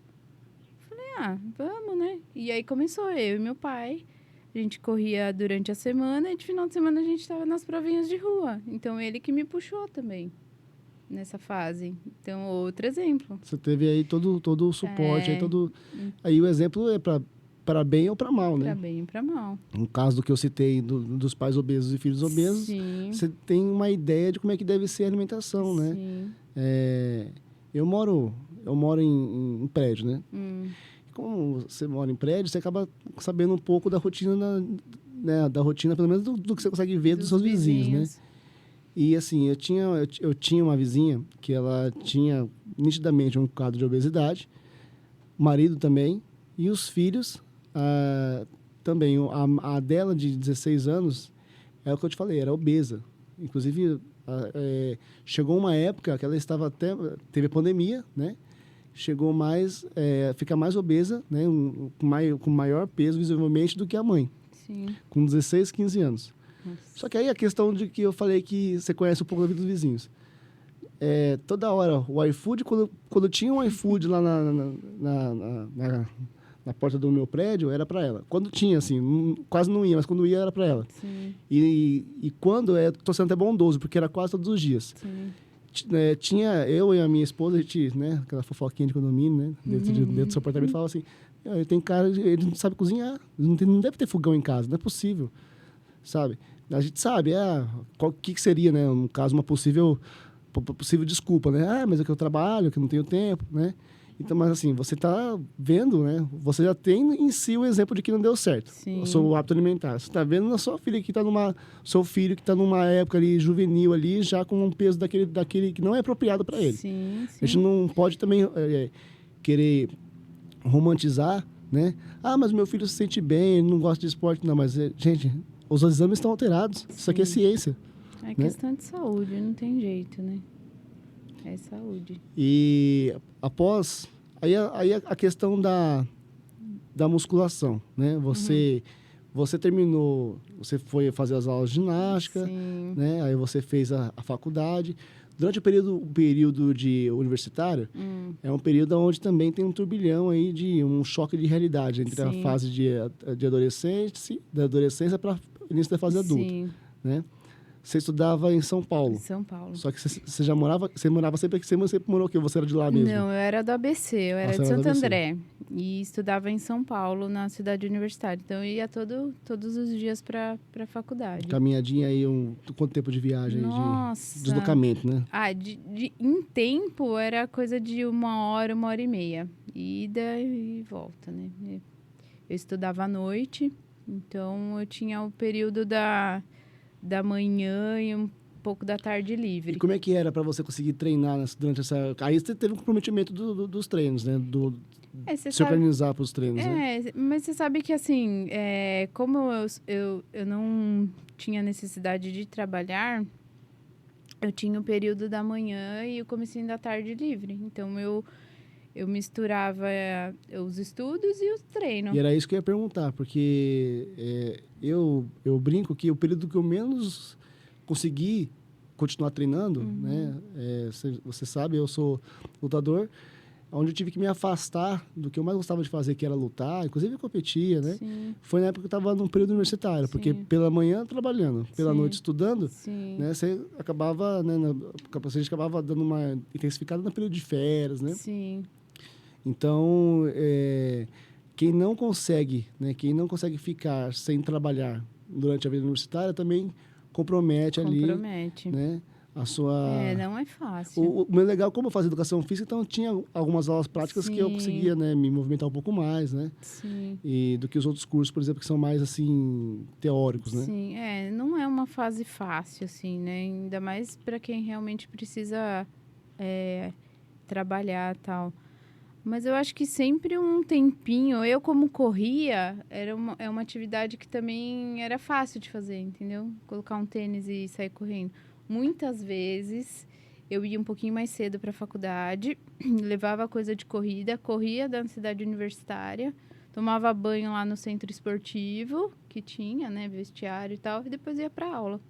Eu falei, vamos, né? E aí começou eu e meu pai. A gente corria durante a semana e de final de semana a gente estava nas provinhas de rua. Então, ele que me puxou também nessa fase. Então, outro exemplo. Você teve aí todo o suporte, aí o exemplo é para bem ou para mal, né? Para bem e para mal. No caso do que eu citei dos pais obesos e filhos obesos, Sim. você tem uma ideia de como é que deve ser a alimentação, né? Sim. Eu moro em prédio, né? Como você mora em prédio, você acaba sabendo um pouco da rotina, né? Da rotina, pelo menos do que você consegue ver dos seus vizinhos, né? E assim, eu tinha uma vizinha que ela tinha nitidamente um quadro de obesidade, o marido também, e os filhos também. A dela de 16 anos, é o que eu te falei, era obesa. Inclusive, chegou uma época que ela estava teve a pandemia, né? Chegou ficar mais obesa, né? Com maior peso visivelmente do que a mãe. Sim. Com 16, 15 anos. Nossa. Só que aí a questão de que eu falei que você conhece um pouco da vida dos vizinhos. Toda hora, o iFood, quando tinha um iFood lá na porta do meu prédio, era para ela. Quando tinha, assim, quase não ia, mas quando ia, era para ela. Sim. E quando, tô sendo até bondoso, porque era quase todos os dias. Sim. Tinha eu e a minha esposa, a gente, né, aquela fofoquinha de condomínio, né, dentro do seu apartamento, falava assim, ele tem cara, ele não sabe cozinhar, não deve ter fogão em casa, não é possível, sabe? A gente sabe, o que seria, né, no caso, uma possível desculpa, né, mas é que eu trabalho, que eu não tenho tempo, né? Então, mas assim, você está vendo, né? Você já tem em si o exemplo de que não deu certo. Sim. O seu hábito alimentar. Você está vendo na sua filha que está seu filho que está numa época ali juvenil ali, já com um peso daquele que não é apropriado para ele. Sim, sim. A gente não pode também querer romantizar, né? Mas meu filho se sente bem, ele não gosta de esporte. Não, mas, gente, os exames estão alterados. Sim. Isso aqui é ciência. É questão de saúde, não tem jeito, né? É saúde. E após... Aí a questão da musculação, né? Você terminou... Você foi fazer as aulas de ginástica, Sim. né? Aí você fez a faculdade. Durante o período de universitário, é um período onde também tem um turbilhão aí de um choque de realidade entre a fase de da adolescência para o início da fase adulta, Sim. né? Você estudava em São Paulo. Em São Paulo. Só que você morava sempre aqui, você sempre morou aqui, você era de lá mesmo? Não, eu era do ABC, eu era de Santo André. E estudava em São Paulo, na cidade universitária. Então, eu ia todos os dias para a faculdade. Caminhadinha aí, quanto tempo de viagem? Nossa! De deslocamento, né? Em tempo, era coisa de 1 hora e meia. Ida e volta, né? Eu estudava à noite, então eu tinha o período da manhã e um pouco da tarde livre. E como é que era para você conseguir treinar durante essa... Aí você teve um comprometimento dos treinos, né? se organizar para os treinos, né? Mas você sabe que, assim, como eu não tinha necessidade de trabalhar, eu tinha o período da manhã e o comecinho da tarde livre. Então, eu misturava os estudos e os treinos. E era isso que eu ia perguntar, porque eu brinco que o período que eu menos consegui continuar treinando, né? Você sabe, eu sou lutador, onde eu tive que me afastar do que eu mais gostava de fazer, que era lutar, inclusive eu competia, né? Sim. Foi na época que eu estava num período universitário, porque pela manhã trabalhando, pela noite estudando, né? Você acabava, né? A gente acabava dando uma intensificada no período de férias, né? Sim. Então, quem não consegue, né? Quem não consegue ficar sem trabalhar durante a vida universitária também compromete ali, né? A sua... não é fácil. O meu legal, como eu fazia educação física, então tinha algumas aulas práticas que eu conseguia, né, me movimentar um pouco mais, né? Sim. E do que os outros cursos, por exemplo, que são mais, assim, teóricos, né? Sim, não é uma fase fácil, assim, né? Ainda mais para quem realmente precisa trabalhar e tal. Mas eu acho que sempre um tempinho, eu como corria, é uma atividade que também era fácil de fazer, entendeu? Colocar um tênis e sair correndo. Muitas vezes eu ia um pouquinho mais cedo para a faculdade, levava coisa de corrida, corria da cidade universitária, tomava banho lá no centro esportivo, que tinha, né, vestiário e tal, e depois ia para aula.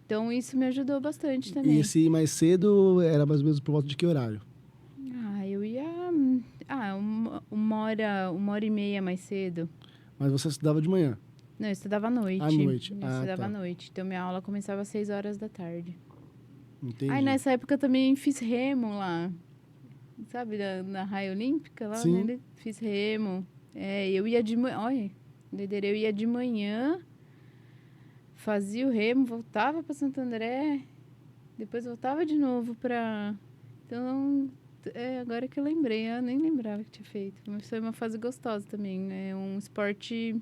Então, isso me ajudou bastante também. E esse ir mais cedo era mais ou menos por volta de que horário? Eu ia... uma hora e meia mais cedo. Mas você estudava de manhã? Não, eu estudava à noite. À noite. Eu estudava à noite. Então, minha aula começava às 6 horas da tarde. Entendi. Aí, nessa época, eu também fiz remo lá. Sabe, na Raia Olímpica lá, Sim. né? Fiz remo. Eu ia de manhã... Olha, eu ia de manhã, fazia o remo, voltava para Santo André, depois voltava de novo para... Então... agora que eu lembrei, eu nem lembrava que tinha feito. Mas foi uma fase gostosa também. É um esporte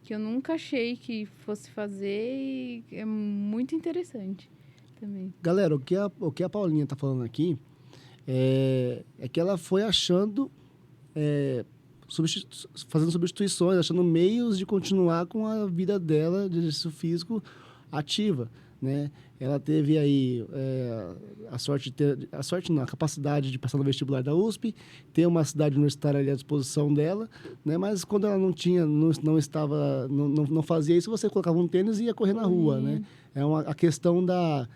que eu nunca achei que fosse fazer e é muito interessante também. Galera, o que a Paulinha tá falando aqui é que ela foi achando, fazendo substituições, achando meios de continuar com a vida dela de exercício físico ativa, né? Ela teve aí a capacidade de passar no vestibular da USP, ter uma cidade universitária ali à disposição dela, né? Mas quando ela não fazia isso, você colocava um tênis e ia correr na rua, né? A questão da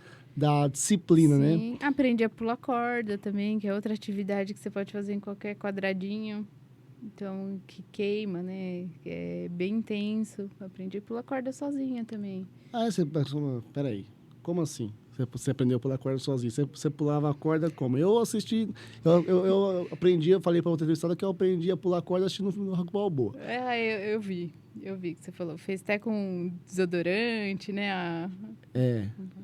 disciplina, né? Sim, aprendi a pular corda também, que é outra atividade que você pode fazer em qualquer quadradinho. Então, que queima, né? Que é bem intenso. Aprendi a pular corda sozinha também. Peraí. Como assim? Você aprendeu a pular corda sozinho? Você pulava a corda como? Eu aprendi, eu falei para outra entrevistada que eu aprendi a pular corda assistindo no Rock Balboa. Eu vi que você falou. Fez até com desodorante, né?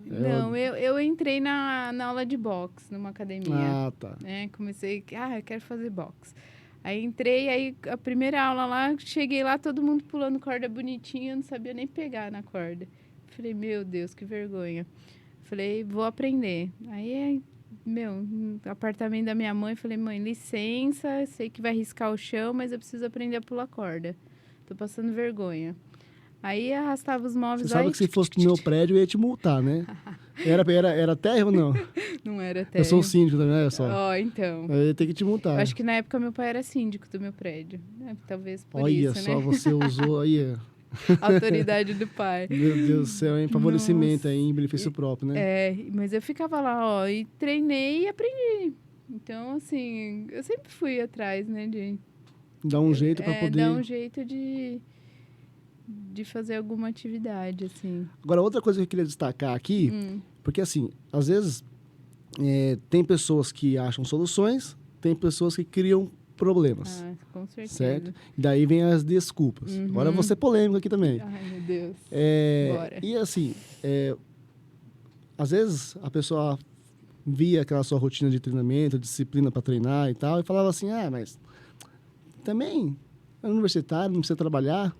Não, eu entrei na aula de boxe, numa academia. Ah, tá. Comecei, eu quero fazer boxe. Aí entrei, aí a primeira aula lá, cheguei lá, todo mundo pulando corda bonitinha, eu não sabia nem pegar na corda. Falei, meu Deus, que vergonha. Falei, vou aprender. Aí, no apartamento da minha mãe, falei, mãe, licença, sei que vai riscar o chão, mas eu preciso aprender a pular corda. Tô passando vergonha. Aí arrastava os móveis. Você sabe que se fosse no meu prédio, eu ia te multar, né? Era terra ou não? Não era terra. Eu sou um síndico também, olha só. Então. Eu ia ter que te multar. Eu acho que na época meu pai era síndico do meu prédio. Talvez por olha isso, só, né? Você usou aí... Autoridade do pai. Meu Deus do céu, em favorecimento aí, em benefício próprio, né? Mas eu ficava lá, e treinei e aprendi. Então, assim, eu sempre fui atrás, né, de... Dar um jeito para poder... Dar um jeito de fazer alguma atividade, assim. Agora, outra coisa que eu queria destacar aqui, porque, assim, às vezes tem pessoas que acham soluções, tem pessoas que criam problemas. Com certeza. Certo? Daí vem as desculpas. Agora eu vou ser polêmico aqui também. Ai, meu Deus. Bora. E assim, às vezes a pessoa via aquela sua rotina de treinamento, disciplina para treinar e tal, e falava assim, mas também é universitário, não precisa trabalhar.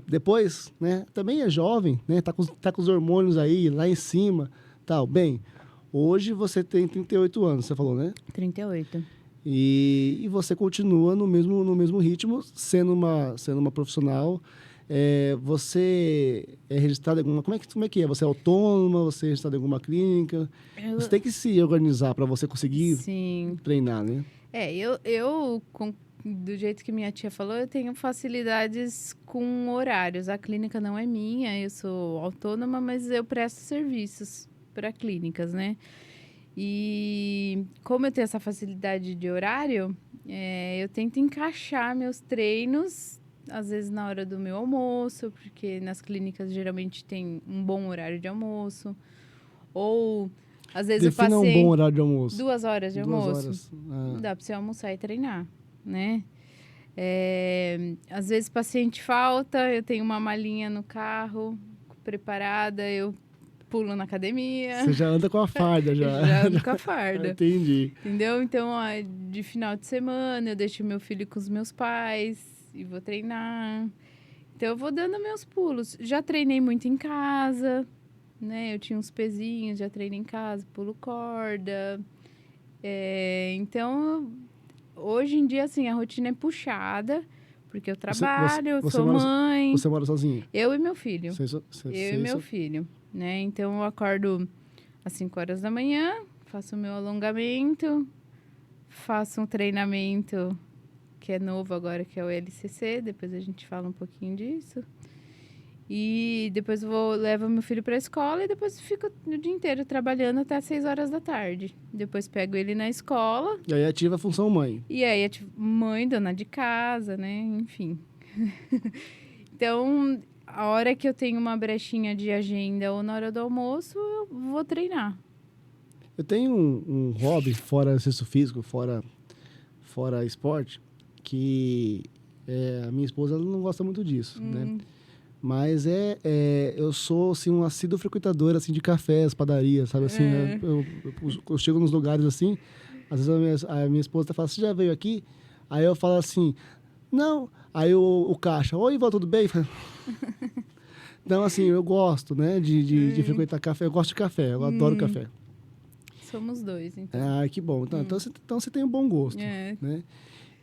Depois, né, também é jovem, né, tá com os hormônios aí, lá em cima, tal. Bem, hoje você tem 38 anos, você falou, né? 38. E você continua no mesmo ritmo, sendo uma profissional. Você é registrada em alguma... Como é que é? Você é autônoma? Você é registrada em alguma clínica? Você tem que se organizar para você conseguir Sim. treinar, né? Do jeito que minha tia falou, eu tenho facilidades com horários. A clínica não é minha, eu sou autônoma, mas eu presto serviços para clínicas, né? E como eu tenho essa facilidade de horário, eu tento encaixar meus treinos, às vezes na hora do meu almoço, porque nas clínicas geralmente tem um bom horário de almoço. Ou, às vezes, Defina o paciente... um bom horário de almoço. 2 horas de 2 almoço. horas. Dá para você almoçar e treinar, né? Às vezes, paciente falta, eu tenho uma malinha no carro preparada, eu pulo na academia. Você já anda com a farda, já. Já ando com a farda. Entendi. Entendeu? Então, de final de semana, eu deixo meu filho com os meus pais e vou treinar. Então, eu vou dando meus pulos. Já treinei muito em casa, né? Eu tinha uns pezinhos, já treinei em casa, pulo corda. Então, hoje em dia, assim, a rotina é puxada, porque eu trabalho, sou mãe. Você mora sozinha? Eu e meu filho. Eu e meu filho, né? Então, eu acordo às 5 horas da manhã, faço o meu alongamento, faço um treinamento que é novo agora, que é o LCC, depois a gente fala um pouquinho disso. E depois levo meu filho para a escola e depois fico o dia inteiro trabalhando até 6 horas da tarde. Depois pego ele na escola. E aí ativa a função mãe. E aí mãe, dona de casa, né? Enfim. Então, a hora que eu tenho uma brechinha de agenda ou na hora do almoço, eu vou treinar. Eu tenho um hobby, fora exercício físico, fora esporte, que a minha esposa ela não gosta muito disso, né? Mas eu sou, assim, um assíduo frequentador, assim, de cafés, padarias, sabe, assim, né? Eu chego nos lugares, assim, às vezes a minha esposa fala, você já veio aqui? Aí eu falo assim, não. Aí o caixa, oi, Ivan, tudo bem? Então, assim, eu gosto, né, de frequentar café, eu gosto de café, eu adoro café. Somos dois, então. Ah, que bom. Então você tem um bom gosto, né?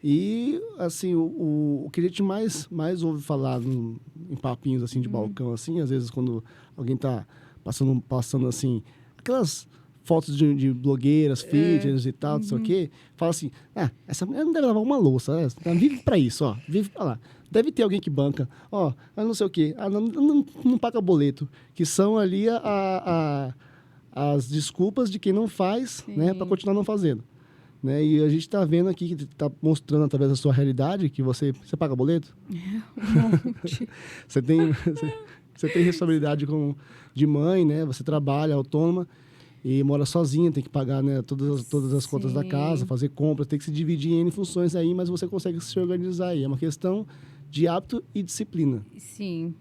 E, assim, o que a gente mais ouve falar em papinhos, assim, de balcão, assim, às vezes quando alguém tá passando assim, aquelas fotos de blogueiras, fitness e tal, não sei o quê, fala assim, essa mulher não deve lavar uma louça, né? Ela vive pra isso, ó, vive pra lá. Deve ter alguém que banca, ó, não sei o quê, não paga boleto, que são ali as desculpas de quem não faz, né, pra continuar não fazendo. Né? E a gente está vendo aqui, que está mostrando através da sua realidade, que você paga boleto? Um monte. Você tem responsabilidade de mãe, né? Você trabalha autônoma e mora sozinha, tem que pagar, né, todas as contas da casa, fazer compras, tem que se dividir em N funções aí, mas você consegue se organizar aí. É uma questão de hábito e disciplina. Sim,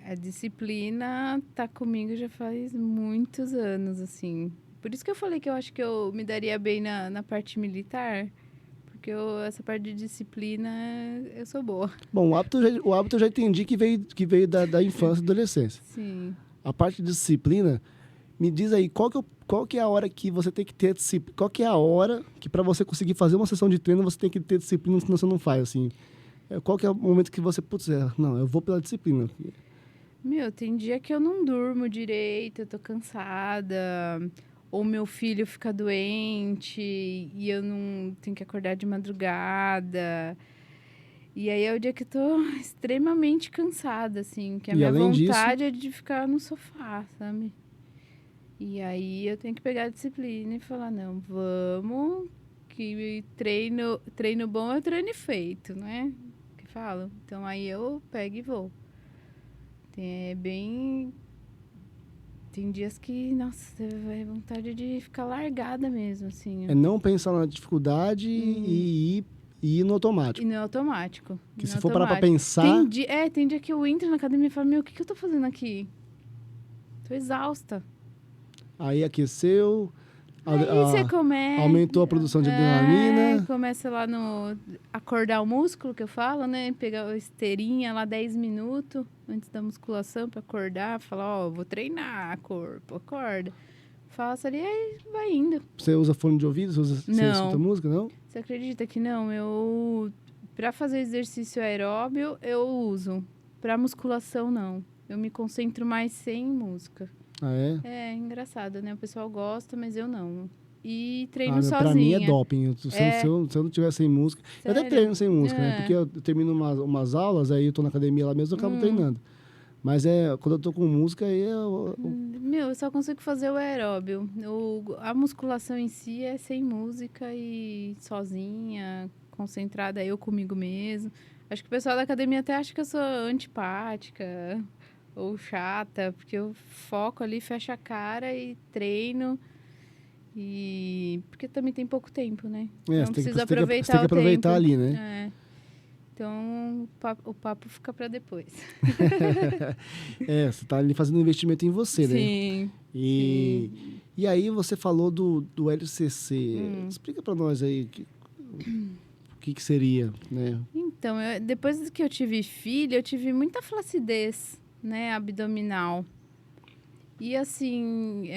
a disciplina tá comigo já faz muitos anos, assim. Por isso que eu falei que eu acho que eu me daria bem na parte militar, porque essa parte de disciplina, eu sou boa. Bom, o hábito eu já entendi que veio da infância e adolescência. Sim. A parte de disciplina, me diz aí, qual que é a hora que você tem que ter disciplina? Qual que é a hora que para você conseguir fazer uma sessão de treino, você tem que ter disciplina, senão você não faz, assim? Qual que é o momento que você, não, eu vou pela disciplina. Tem dia que eu não durmo direito, eu tô cansada... Ou meu filho fica doente e eu não tenho que acordar de madrugada. E aí é o dia que eu tô extremamente cansada, assim. Que a minha vontade é de ficar no sofá, sabe? E aí eu tenho que pegar a disciplina e falar, não, vamos, que treino bom é treino feito, né? Que falam. Então aí eu pego e vou. Tem dias que, nossa, é vontade de ficar largada mesmo, assim. É não pensar na dificuldade e ir no automático. E no automático. Que se for parar pra pensar... Tem dia que eu entro na academia e falo, o que eu tô fazendo aqui? Tô exausta. Aí aqueceu... Aí você começa... Aumentou a produção de adrenalina. Começa lá acordar o músculo, que eu falo, né? Pegar a esteirinha lá 10 minutos antes da musculação para acordar. Falar, vou treinar, corpo, acorda. faço ali, aí vai indo. Você usa fone de ouvido? Você Não. escuta música, não? Você acredita que não? Pra fazer exercício aeróbio, eu uso. Pra musculação, não. Eu me concentro mais sem música. Ah, é? É engraçado, né? O pessoal gosta, mas eu não. E treino Meu, sozinha. pra mim é doping. É. Se eu não tiver sem música... Eu até Sério? treino sem música, né? É. Porque eu termino umas aulas, aí eu tô na academia lá mesmo, eu acabo treinando. Mas quando eu tô com música, aí Meu, eu só consigo fazer o aeróbio. A musculação em si é sem música e sozinha, concentrada eu comigo mesmo. Acho que o pessoal da academia até acha que eu sou antipática ou chata, porque eu foco ali, fecho a cara e treino. E porque também tem pouco tempo, né? Então preciso aproveitar você tem que o aproveitar tempo. ali, né? É. Então o papo fica para depois. Você tá ali fazendo investimento em você, né? Sim. E aí você falou do LCC. Explica para nós aí o que seria, né? Então, depois que eu tive filho, eu tive muita flacidez, né, abdominal. E assim,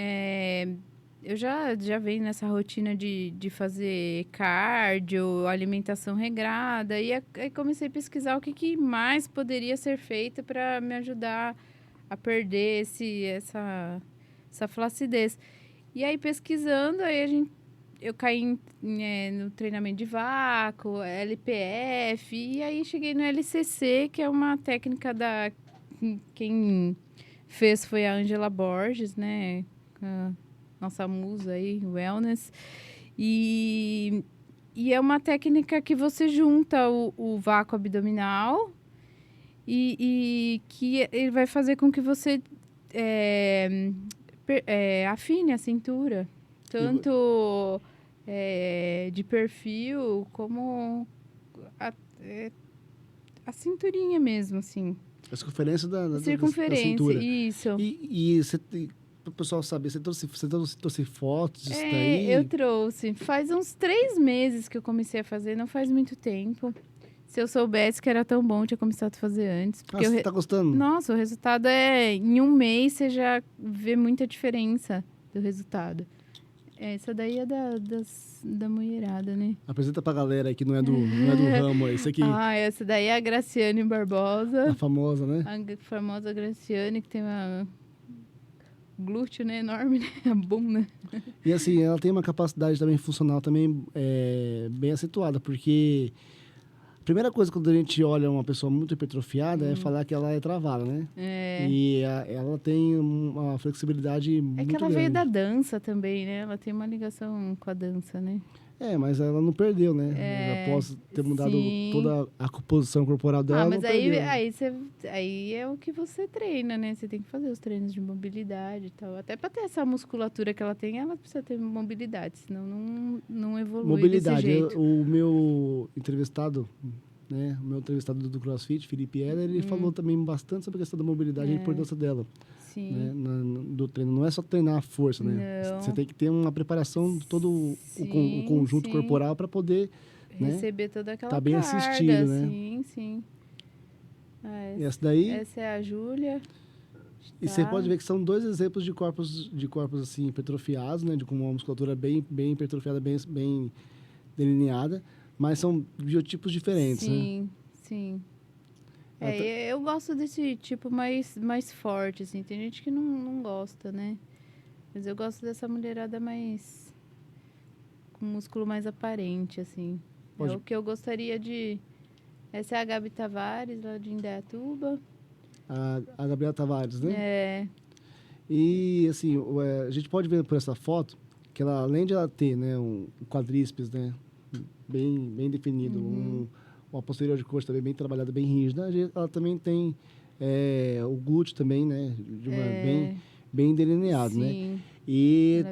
eu já venho nessa rotina de fazer cardio, alimentação regrada, e aí comecei a pesquisar o que mais poderia ser feito para me ajudar a perder essa flacidez. E aí, pesquisando, eu caí no treinamento de vácuo, LPF, e aí cheguei no LCC, que é uma técnica quem fez foi a Angela Borges, né? A nossa musa aí, wellness. E é uma técnica que você junta o vácuo abdominal e que ele vai fazer com que você afine a cintura. Tanto de perfil como a cinturinha mesmo, assim. A circunferência da Circunferência, cintura. isso. E você, para o pessoal saber, você trouxe fotos disso daí? Eu trouxe. Faz uns 3 meses que eu comecei a fazer, não faz muito tempo. Se eu soubesse que era tão bom, eu tinha começado a fazer antes. Porque você tá gostando? Nossa, o resultado em um mês você já vê muita diferença do resultado. Essa daí é da mulherada, né? Apresenta pra galera aí que não é do ramo. Esse aqui. Essa daí é a Graciane Barbosa. A famosa, né? A famosa Graciane, que tem uma glúteo, né, enorme, né? A bunda. E assim, ela tem uma capacidade também funcional também bem acentuada, porque a primeira coisa quando a gente olha uma pessoa muito hipertrofiada é falar que ela é travada, né? E ela tem uma flexibilidade muito grande. É que ela veio da dança também, né? Ela tem uma ligação com a dança, né? Mas ela não perdeu, né? Após ter mudado toda a composição corporal dela, mas não perdeu. aí é o que você treina, né? Você tem que fazer os treinos de mobilidade e tal. Até para ter essa musculatura que ela tem, ela precisa ter mobilidade, senão não evolui mobilidade. desse jeito. O meu entrevistado, né? O meu entrevistado do CrossFit, Felipe Heller, ele falou também bastante sobre a questão da mobilidade e a importância dela. Sim. Né, do treino. Não é só treinar a força, né? Não. Você tem que ter uma preparação de todo o conjunto corporal para poder receber toda aquela tá bem carga, assistido, né? Sim. Essa é a Júlia. E você pode ver que são 2 exemplos de corpos assim hipertrofiados, né? Com uma musculatura bem hipertrofiada, bem delineada, mas são biotipos diferentes, né? Sim. Eu gosto desse tipo mais forte, assim. Tem gente que não gosta, né? Mas eu gosto dessa mulherada mais... com músculo mais aparente, assim. É o que eu gostaria de... Essa é a Gabi Tavares, lá de Indaiatuba. A Gabriela Tavares, né? E, assim, a gente pode ver por essa foto que ela, além de ela ter, né, um quadríceps, né, bem definido, uma posterior de coxa também bem trabalhada, bem rígida, ela também tem o glúteo também, né, bem delineado, né? E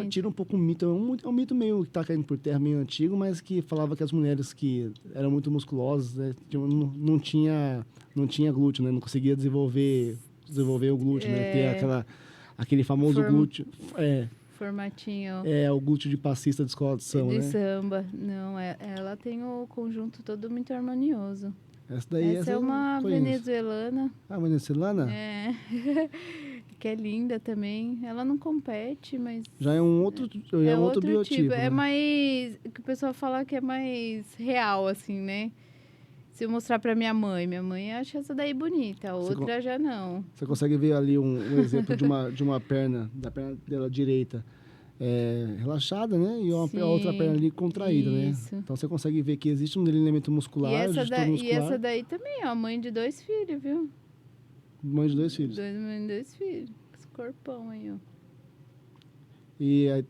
tira um pouco o mito, é um mito meio que está caindo por terra, meio antigo, mas que falava que as mulheres que eram muito musculosas, né, não tinha glúteo, né, não conseguia desenvolver o glúteo, né, ter aquele famoso glúteo. Formatinho. O glúteo de passista de escola de samba, né? De samba. Não, ela tem o conjunto todo muito harmonioso. Essa é uma venezuelana. Ah, venezuelana? que é linda também. Ela não compete, mas... Já é um outro, é um outro biotipo, tipo. né? É mais... O que o pessoal fala que é mais real, assim, né? Se eu mostrar pra minha mãe acha essa daí bonita, a outra já não. Você consegue ver ali um exemplo de uma perna, da perna dela direita relaxada, né? E a outra perna ali contraída, isso. né? Então você consegue ver que existe um delineamento muscular, E essa daí também, ó, mãe de 2 filhos, viu? Mãe de 2 filhos. Mãe de 2 filhos. Esse corpão aí, ó. E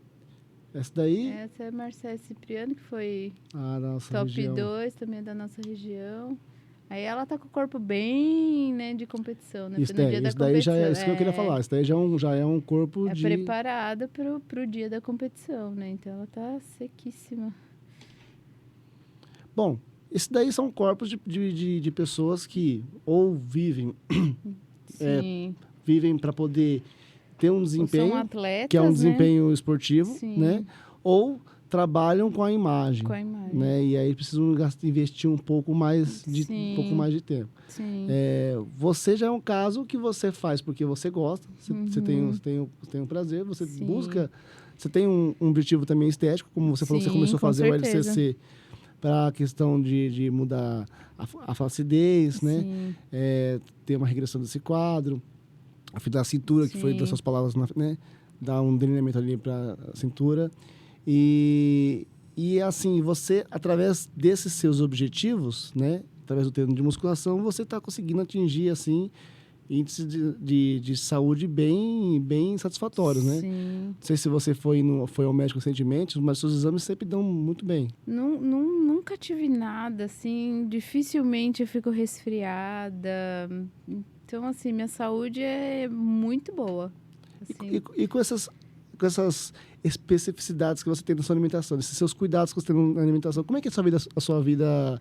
essa daí? Essa é a Marcela Cipriano, que foi da nossa top região. 2, também é da nossa região. Aí ela tá com o corpo bem, né, de competição, né? Isso no dia da competição. Já é isso que eu queria falar. Isso daí já é um corpo de... preparada pro dia da competição, né? Então ela tá sequíssima. Bom, esses daí são corpos de pessoas que ou vivem... vivem para poder ter um desempenho... São atletas, que é um né? desempenho esportivo, Sim. né? Ou trabalham com a imagem. Com a imagem. Né? E aí precisam investir um pouco mais de tempo. Sim. Você já é um caso que você faz porque você gosta, você tem um prazer, você busca, você tem um objetivo também estético, como você falou que você começou a fazer o LCC para a questão de mudar a flacidez, né? Ter uma regressão desse quadro, da cintura, que foi das suas palavras, né? Dar um delineamento ali para a cintura. E assim, você, através desses seus objetivos, né, através do treino de musculação, você está conseguindo atingir, assim, índices de saúde bem satisfatórios, né? Sim. Não sei se você foi ao médico recentemente, mas seus exames sempre dão muito bem. Nunca tive nada, assim, dificilmente eu fico resfriada. Então, assim, minha saúde é muito boa. Assim. E com essas especificidades que você tem na sua alimentação, esses seus cuidados que você tem na alimentação, como é que é a sua vida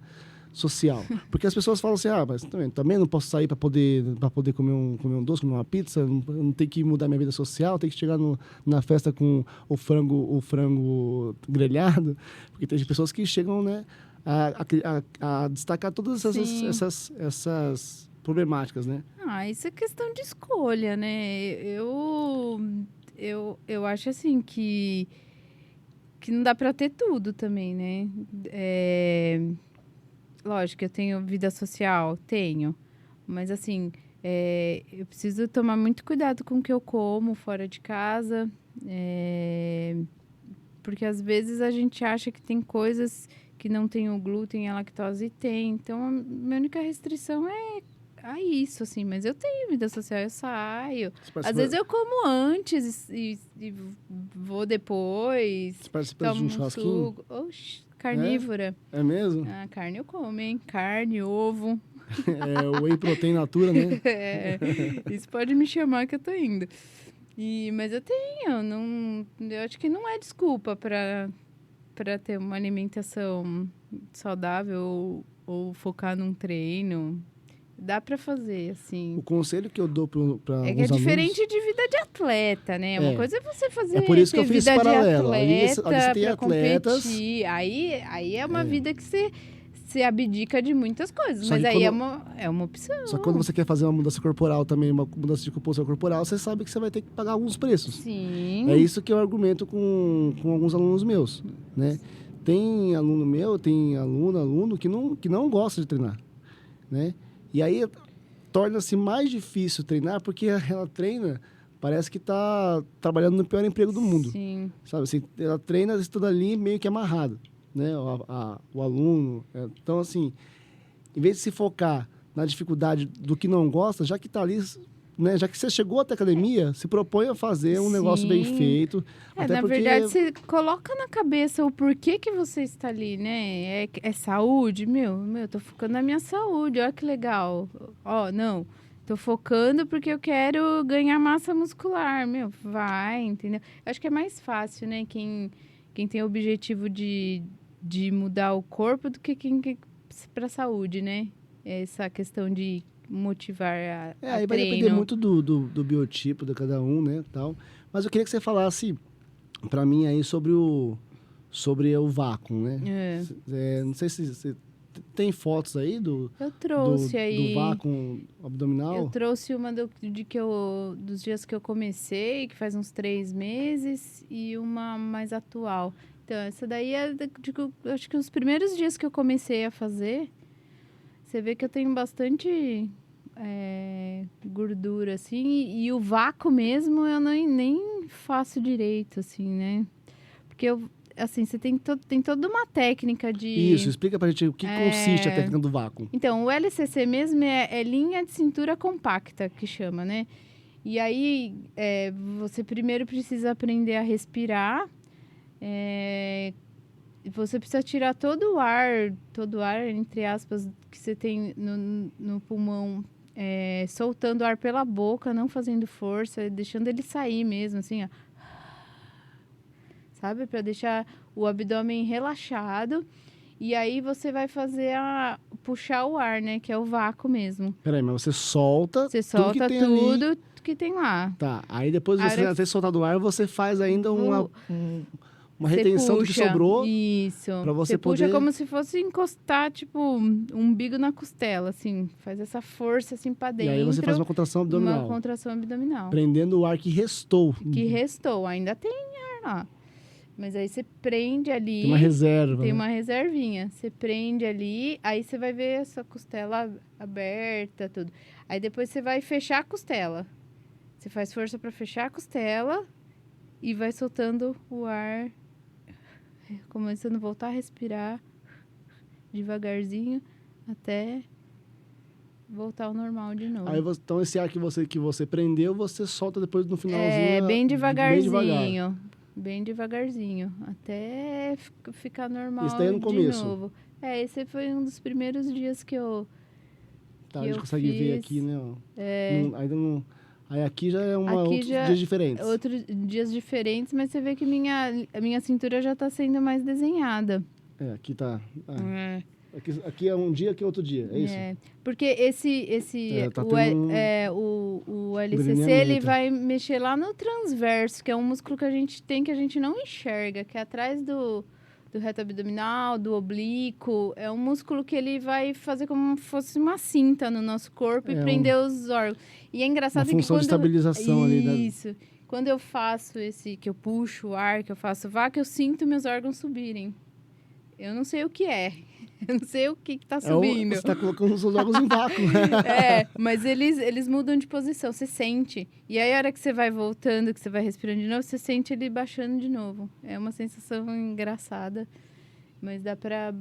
social? Porque as pessoas falam assim, mas também não posso sair para poder comer um doce, comer uma pizza, não tenho que mudar minha vida social, tenho que chegar na festa com o frango grelhado, porque tem pessoas que chegam, né, a destacar todas essas problemáticas, né? Isso é questão de escolha, né? Eu acho assim que não dá para ter tudo também, né? Lógico, eu tenho vida social, tenho. Mas assim, eu preciso tomar muito cuidado com o que eu como fora de casa. Porque às vezes a gente acha que tem coisas que não tem o glúten e a lactose e tem. Então, a minha única restrição é isso, assim. Mas eu tenho vida social, eu saio. Às vezes eu como antes e vou depois. Você participa de um churrasquinho? Oxi, carnívora. É mesmo? Carne eu como, hein? Carne, ovo. Whey protein natura, né? Isso pode me chamar que eu tô indo. Mas eu acho que não é desculpa para ter uma alimentação saudável ou focar num treino. Dá para fazer, assim. O conselho que eu dou para alguns que é diferente de vida de atleta, né? Uma coisa é você fazer por isso que eu fiz vida paralelo. de atleta ali você tem atletas. Competir. Aí é uma vida que você abdica de muitas coisas. Só mas aí quando, é uma opção. Só que quando você quer fazer uma mudança corporal também, uma mudança de composição corporal, você sabe que você vai ter que pagar alguns preços. Sim. É isso que eu argumento com alguns alunos meus, né? Tem aluno meu, tem aluno que não gosta de treinar, né? E aí torna-se mais difícil treinar porque ela treina, parece que está trabalhando no pior emprego do mundo. Sim. Sabe assim, ela treina, estuda ali meio que amarrado, né? O aluno. Então, assim, em vez de se focar na dificuldade do que não gosta, já que está ali, né? Já que você chegou até a academia, se propõe a fazer um negócio bem feito. Até na verdade, você coloca na cabeça o porquê que você está ali, né? É saúde? Meu, tô focando na minha saúde, olha que legal. Não, tô focando porque eu quero ganhar massa muscular, vai, entendeu? Eu acho que é mais fácil, né? Quem tem o objetivo de mudar o corpo do que quem quer para a saúde, né? Essa questão de motivar a aí vai treino. depender muito do biotipo de cada um, né, tal. Mas eu queria que você falasse para mim aí sobre o vácuo, né? Não sei se Tem fotos aí do Eu trouxe aí. do vácuo abdominal? Eu trouxe uma dos dias que eu comecei, que faz uns 3 meses, e uma mais atual. Então, essa daí eu acho que os primeiros dias que eu comecei a fazer, você vê que eu tenho bastante gordura, assim, e o vácuo mesmo eu nem faço direito, assim, né? Porque assim, você tem toda uma técnica de... Isso, explica pra gente o que consiste a técnica do vácuo. Então, o LCC mesmo é linha de cintura compacta, que chama, né? E aí, você primeiro precisa aprender a respirar. Você precisa tirar todo o ar, entre aspas, que você tem no pulmão, soltando o ar pela boca, não fazendo força, deixando ele sair mesmo, assim, ó. Sabe? Para deixar o abdômen relaxado. E aí você vai puxar o ar, né? Que é o vácuo mesmo. Peraí, mas você solta solta tudo que tem lá. Tá, aí depois de você ter soltado o ar, você faz ainda uma retenção do que sobrou. Isso. Pra você puxa poder... como se fosse encostar, tipo, um umbigo na costela, assim. Faz essa força, assim, pra dentro. E aí você faz uma contração abdominal. Uma contração abdominal. Prendendo o ar que restou. Ainda tem ar lá. Mas aí você prende ali... Tem uma reserva. Tem uma reservinha. Você prende ali, aí você vai ver essa costela aberta, tudo. Aí depois você vai fechar a costela. Você faz força para fechar a costela e vai soltando o ar, começando a voltar a respirar devagarzinho até voltar ao normal de novo. Aí, então, esse ar que você prendeu, você solta depois no finalzinho. Bem devagarzinho. Bem devagarzinho, até ficar normal Esse daí é no começo. de novo. Esse foi um dos primeiros dias que eu Tá, a gente consegue ver aqui, né? Ainda não... Aí aqui já é outros dias diferentes. Outros dias diferentes, mas você vê que a minha cintura já está sendo mais desenhada. Aqui tá... Aqui é um dia, aqui é outro dia, é isso? Porque o LCC, ele vai mexer lá no transverso, que é um músculo que a gente não enxerga, que é atrás do reto abdominal, do oblíquo. É um músculo que ele vai fazer como se fosse uma cinta no nosso corpo e prender os órgãos. E é engraçado que função de estabilização ali. Isso. Quando eu faço que eu puxo o ar, que eu faço vácuo, eu sinto meus órgãos subirem. Eu não sei o que é. Eu não sei o que tá subindo. Você tá colocando os órgãos em vácuo. Mas eles mudam de posição, você sente. E aí, a hora que você vai voltando, que você vai respirando de novo, você sente ele baixando de novo. É uma sensação engraçada, mas dá pra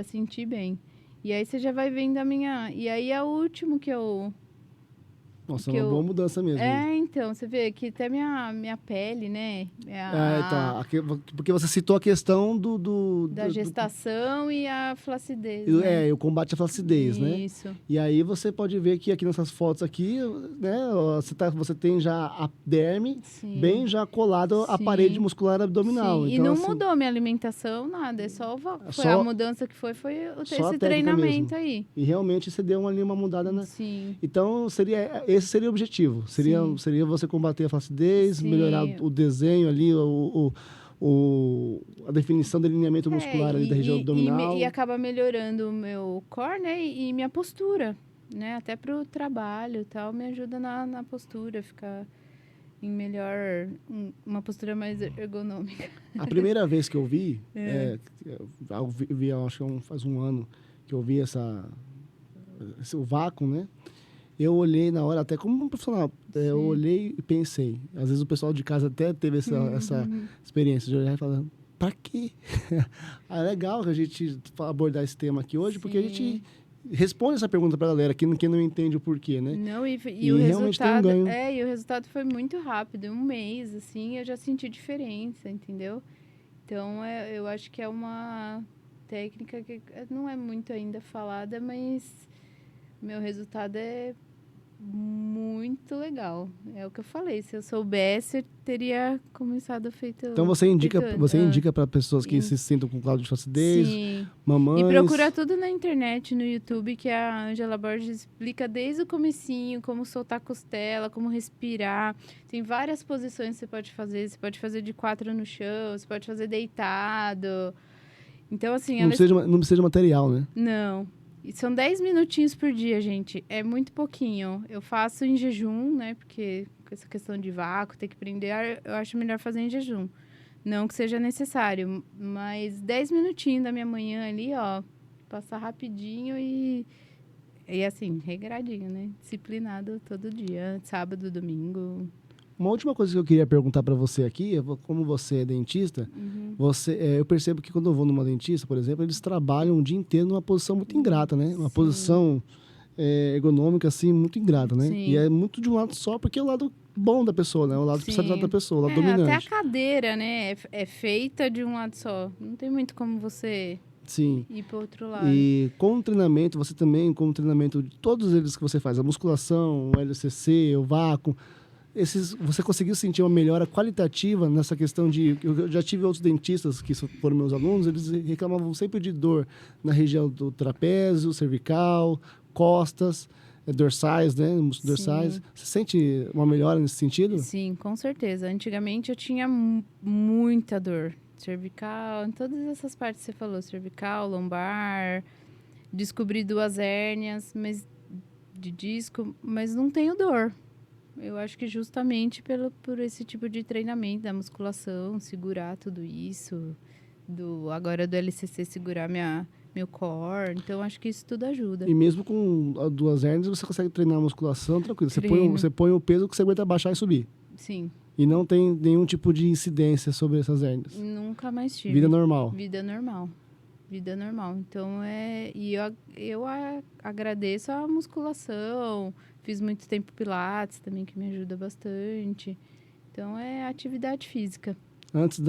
sentir bem. E aí, você já vai vendo a minha... E aí, é o último que eu... Nossa, é uma boa mudança mesmo. Então, você vê que até minha pele, né? Porque você citou a questão da gestação e a flacidez. O combate à flacidez, né? Isso. E aí você pode ver que aqui nessas fotos aqui, né? Você tem já a derme bem já colada à parede muscular abdominal. Sim. Então, e não mudou minha alimentação, nada. É só a mudança que foi esse treinamento mesmo. Aí. E realmente você deu uma mudada, né? Sim. Então, esse seria o objetivo. Seria você combater a flacidez, melhorar o desenho ali, a definição do alinhamento muscular ali da região abdominal. E acaba melhorando o meu core, né? E minha postura, né? Até pro trabalho e tal, me ajuda na postura, ficar em uma postura mais ergonômica. A primeira vez que eu vi, acho que faz um ano que eu vi o vácuo, né? Eu olhei na hora, até como um profissional, eu olhei e pensei. Às vezes o pessoal de casa até teve essa experiência de olhar e falar, pra quê? É legal que a gente abordar esse tema aqui hoje, porque a gente responde essa pergunta pra galera, que não entende o porquê, né? Não, e o resultado, e o resultado foi muito rápido. Em um mês, assim, eu já senti diferença, entendeu? Então, eu acho que é uma técnica que não é muito ainda falada, mas meu resultado é muito legal. É o que eu falei. Se eu soubesse, eu teria começado feito... Então, você indica para pessoas que se sintam com cláudio de flacidez, mamães... E procura tudo na internet, no YouTube, que a Angela Borges explica desde o comecinho, como soltar a costela, como respirar. Tem várias posições que você pode fazer. Você pode fazer de 4 no chão, você pode fazer deitado. Então, assim... Não precisa de material, né? Não. E são 10 minutinhos por dia, gente. É muito pouquinho. Eu faço em jejum, né? Porque com essa questão de vácuo, ter que prender ar, eu acho melhor fazer em jejum. Não que seja necessário, mas 10 minutinhos da minha manhã ali, ó, passar rapidinho e assim, regradinho, né? Disciplinado todo dia, sábado, domingo. Uma última coisa que eu queria perguntar para você aqui, como você é dentista, eu percebo que quando eu vou numa dentista, por exemplo, eles trabalham o dia inteiro numa posição muito ingrata, né? Uma posição ergonômica, assim, muito ingrata, né? Sim. E é muito de um lado só, porque é o lado bom da pessoa, né? O lado especializado da pessoa, o lado dominante. Até a cadeira, né? É feita de um lado só. Não tem muito como você ir para o outro lado. E com o treinamento, você também, com o treinamento de todos eles que você faz, a musculação, o LCC, o vácuo, você conseguiu sentir uma melhora qualitativa nessa questão de... Eu já tive outros dentistas que foram meus alunos, eles reclamavam sempre de dor na região do trapézio, cervical, costas, dorsais, né? Dorsais. Você sente uma melhora nesse sentido? Sim, com certeza. Antigamente eu tinha muita dor. Cervical, em todas essas partes que você falou. Cervical, lombar. Descobri 2 hérnias de disco, mas não tenho dor. Eu acho que justamente por esse tipo de treinamento da musculação, segurar tudo isso, agora do LCC segurar meu core, então acho que isso tudo ajuda. E mesmo com 2 hérnias, você consegue treinar a musculação tranquilo. Você põe o peso que você aguenta baixar e subir. Sim. E não tem nenhum tipo de incidência sobre essas hérnias. Nunca mais tive. Vida normal. Vida normal. Então, E eu agradeço a musculação. Fiz muito tempo pilates também, que me ajuda bastante. Então, é atividade física. Antes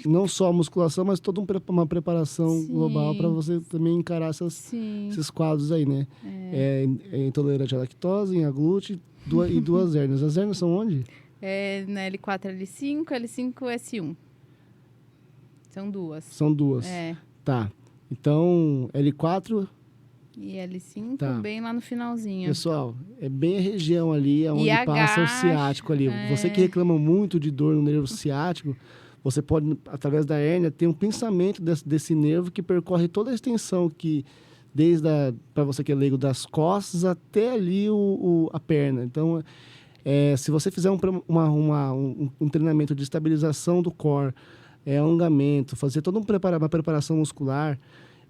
não só a musculação, mas toda uma preparação global para você também encarar esses quadros aí, né? É intolerante à lactose, em aglute e 2 hérnias. As hérnias são onde? Na L4, L5, L5, S1. São 2. Tá. Então, L4... E L5, bem lá no finalzinho. Pessoal, é bem a região ali onde passa o ciático ali. Você que reclama muito de dor no nervo ciático, você pode, através da hérnia, ter um pensamento desse nervo que percorre toda a extensão que, para você que é leigo, das costas até ali a perna. Então, se você fizer um treinamento de estabilização do core, alongamento, fazer toda uma preparação muscular,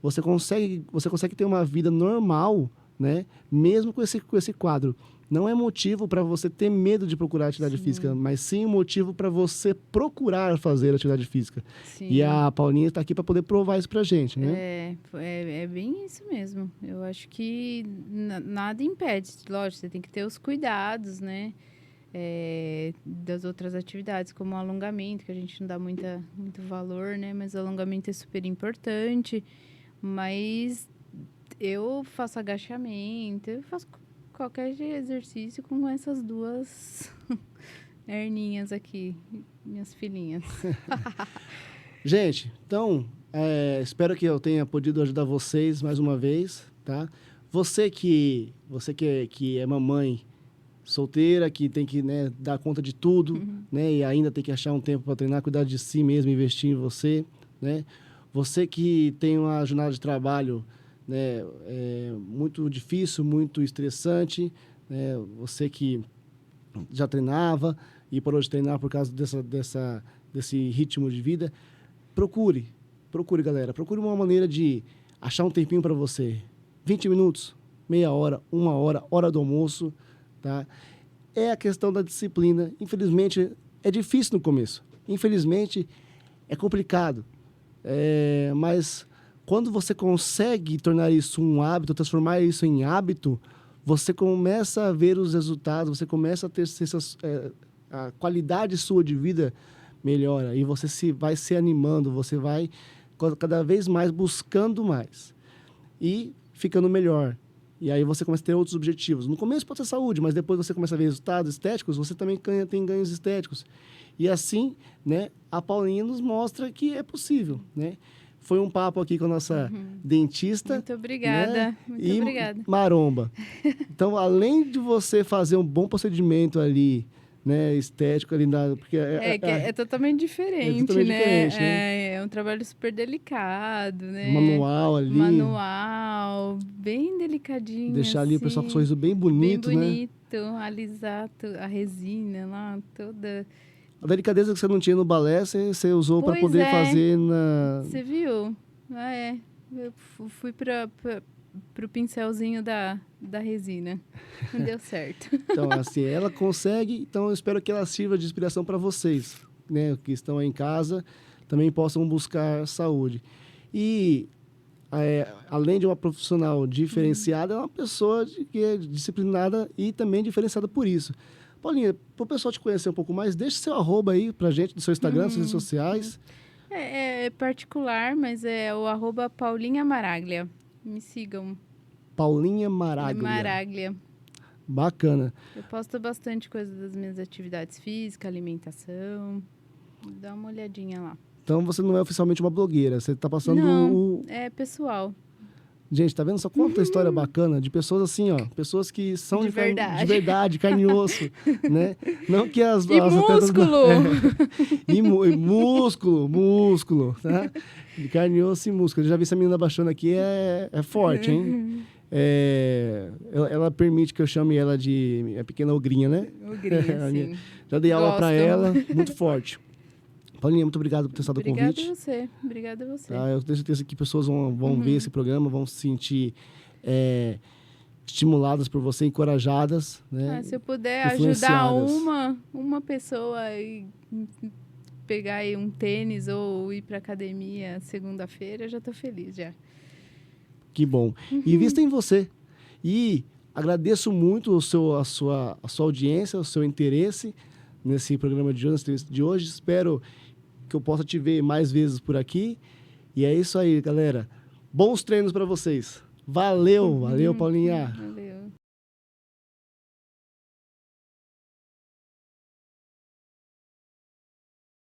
você consegue ter uma vida normal, né? Mesmo com esse quadro. Não é motivo para você ter medo de procurar atividade física, mas sim motivo para você procurar fazer atividade física. Sim. E a Paulinha está aqui para poder provar isso para a gente, né? É bem isso mesmo. Eu acho que nada impede. Lógico, você tem que ter os cuidados, né? Das outras atividades, como o alongamento, que a gente não dá muito valor, né? Mas o alongamento é super importante. Mas eu faço agachamento, eu faço qualquer exercício com essas 2 herninhas aqui, minhas filhinhas. Gente, então, espero que eu tenha podido ajudar vocês mais uma vez, tá? Você que é mamãe solteira, que tem que, né, dar conta de tudo, né? E ainda tem que achar um tempo para treinar, cuidar de si mesmo, investir em você, né? Você que tem uma jornada de trabalho, né, muito difícil, muito estressante, né? Você que já treinava e parou de treinar por causa desse ritmo de vida, procure, galera. Procure uma maneira de achar um tempinho para você. 20 minutos, meia hora, 1 hora, hora do almoço, tá? É a questão da disciplina. Infelizmente, é difícil no começo. Infelizmente, é complicado. Mas quando você consegue tornar isso um hábito, transformar isso em hábito, você começa a ver os resultados, você começa a ter a qualidade sua de vida melhora e você vai se animando, você vai cada vez mais buscando mais e ficando melhor. E aí você começa a ter outros objetivos. No começo pode ser saúde, mas depois você começa a ver resultados estéticos, você também tem ganhos estéticos. E assim, né, a Paulinha nos mostra que é possível, né? Foi um papo aqui com a nossa dentista. Muito obrigada. Né? Muito obrigada. Maromba. Então, além de você fazer um bom procedimento ali, né, estético ali, porque É totalmente diferente, totalmente né? diferente, né? É um trabalho super delicado, né? Manual ali, Manual, bem delicadinho, deixar ali o pessoal com um assim, sorriso bem bem bonito, né? bonito, alisar a resina lá, toda... A delicadeza que você não tinha no balé, você usou para Pois poder é, fazer na... você viu? Eu fui pro pincelzinho da resina, não deu certo. Então, assim, ela consegue, então eu espero que ela sirva de inspiração para vocês, né, que estão aí em casa, também possam buscar saúde. E, além de uma profissional diferenciada, é uma pessoa que é disciplinada e também diferenciada por isso. Paulinha, para o pessoal te conhecer um pouco mais, deixe seu @ aí pra gente, do seu Instagram, das redes sociais. É particular, mas é o @Paulinha Maraglia. Me sigam. Paulinha Maraglia. Maraglia. Bacana. Eu posto bastante coisa das minhas atividades físicas, alimentação. Dá uma olhadinha lá. Então você não é oficialmente uma blogueira, você está passando Não, é pessoal. Gente, tá vendo? Só conta história bacana de pessoas assim, ó. Pessoas que são De verdade. de verdade, carne e osso, né? Não que as músculo! E músculo, tá? De carne e osso e músculo. Eu já vi essa menina baixando aqui, é forte, hein? Ela permite que eu chame ela de a pequena ogrinha, né? Ogrinha, sim. Já dei aula para ela, muito forte. Paulinha, muito obrigado por ter estado o convite. Obrigada a você. Tá, eu tenho certeza que pessoas vão ver esse programa, vão se sentir estimuladas por você, encorajadas, né? Se eu puder ajudar uma pessoa a pegar aí um tênis ou ir para academia segunda-feira, já estou feliz já. Que bom. E vista em você. E agradeço muito a sua audiência, o seu interesse nesse programa de hoje. Espero que eu possa te ver mais vezes por aqui. E é isso aí, galera. Bons treinos para vocês. Valeu, Paulinha.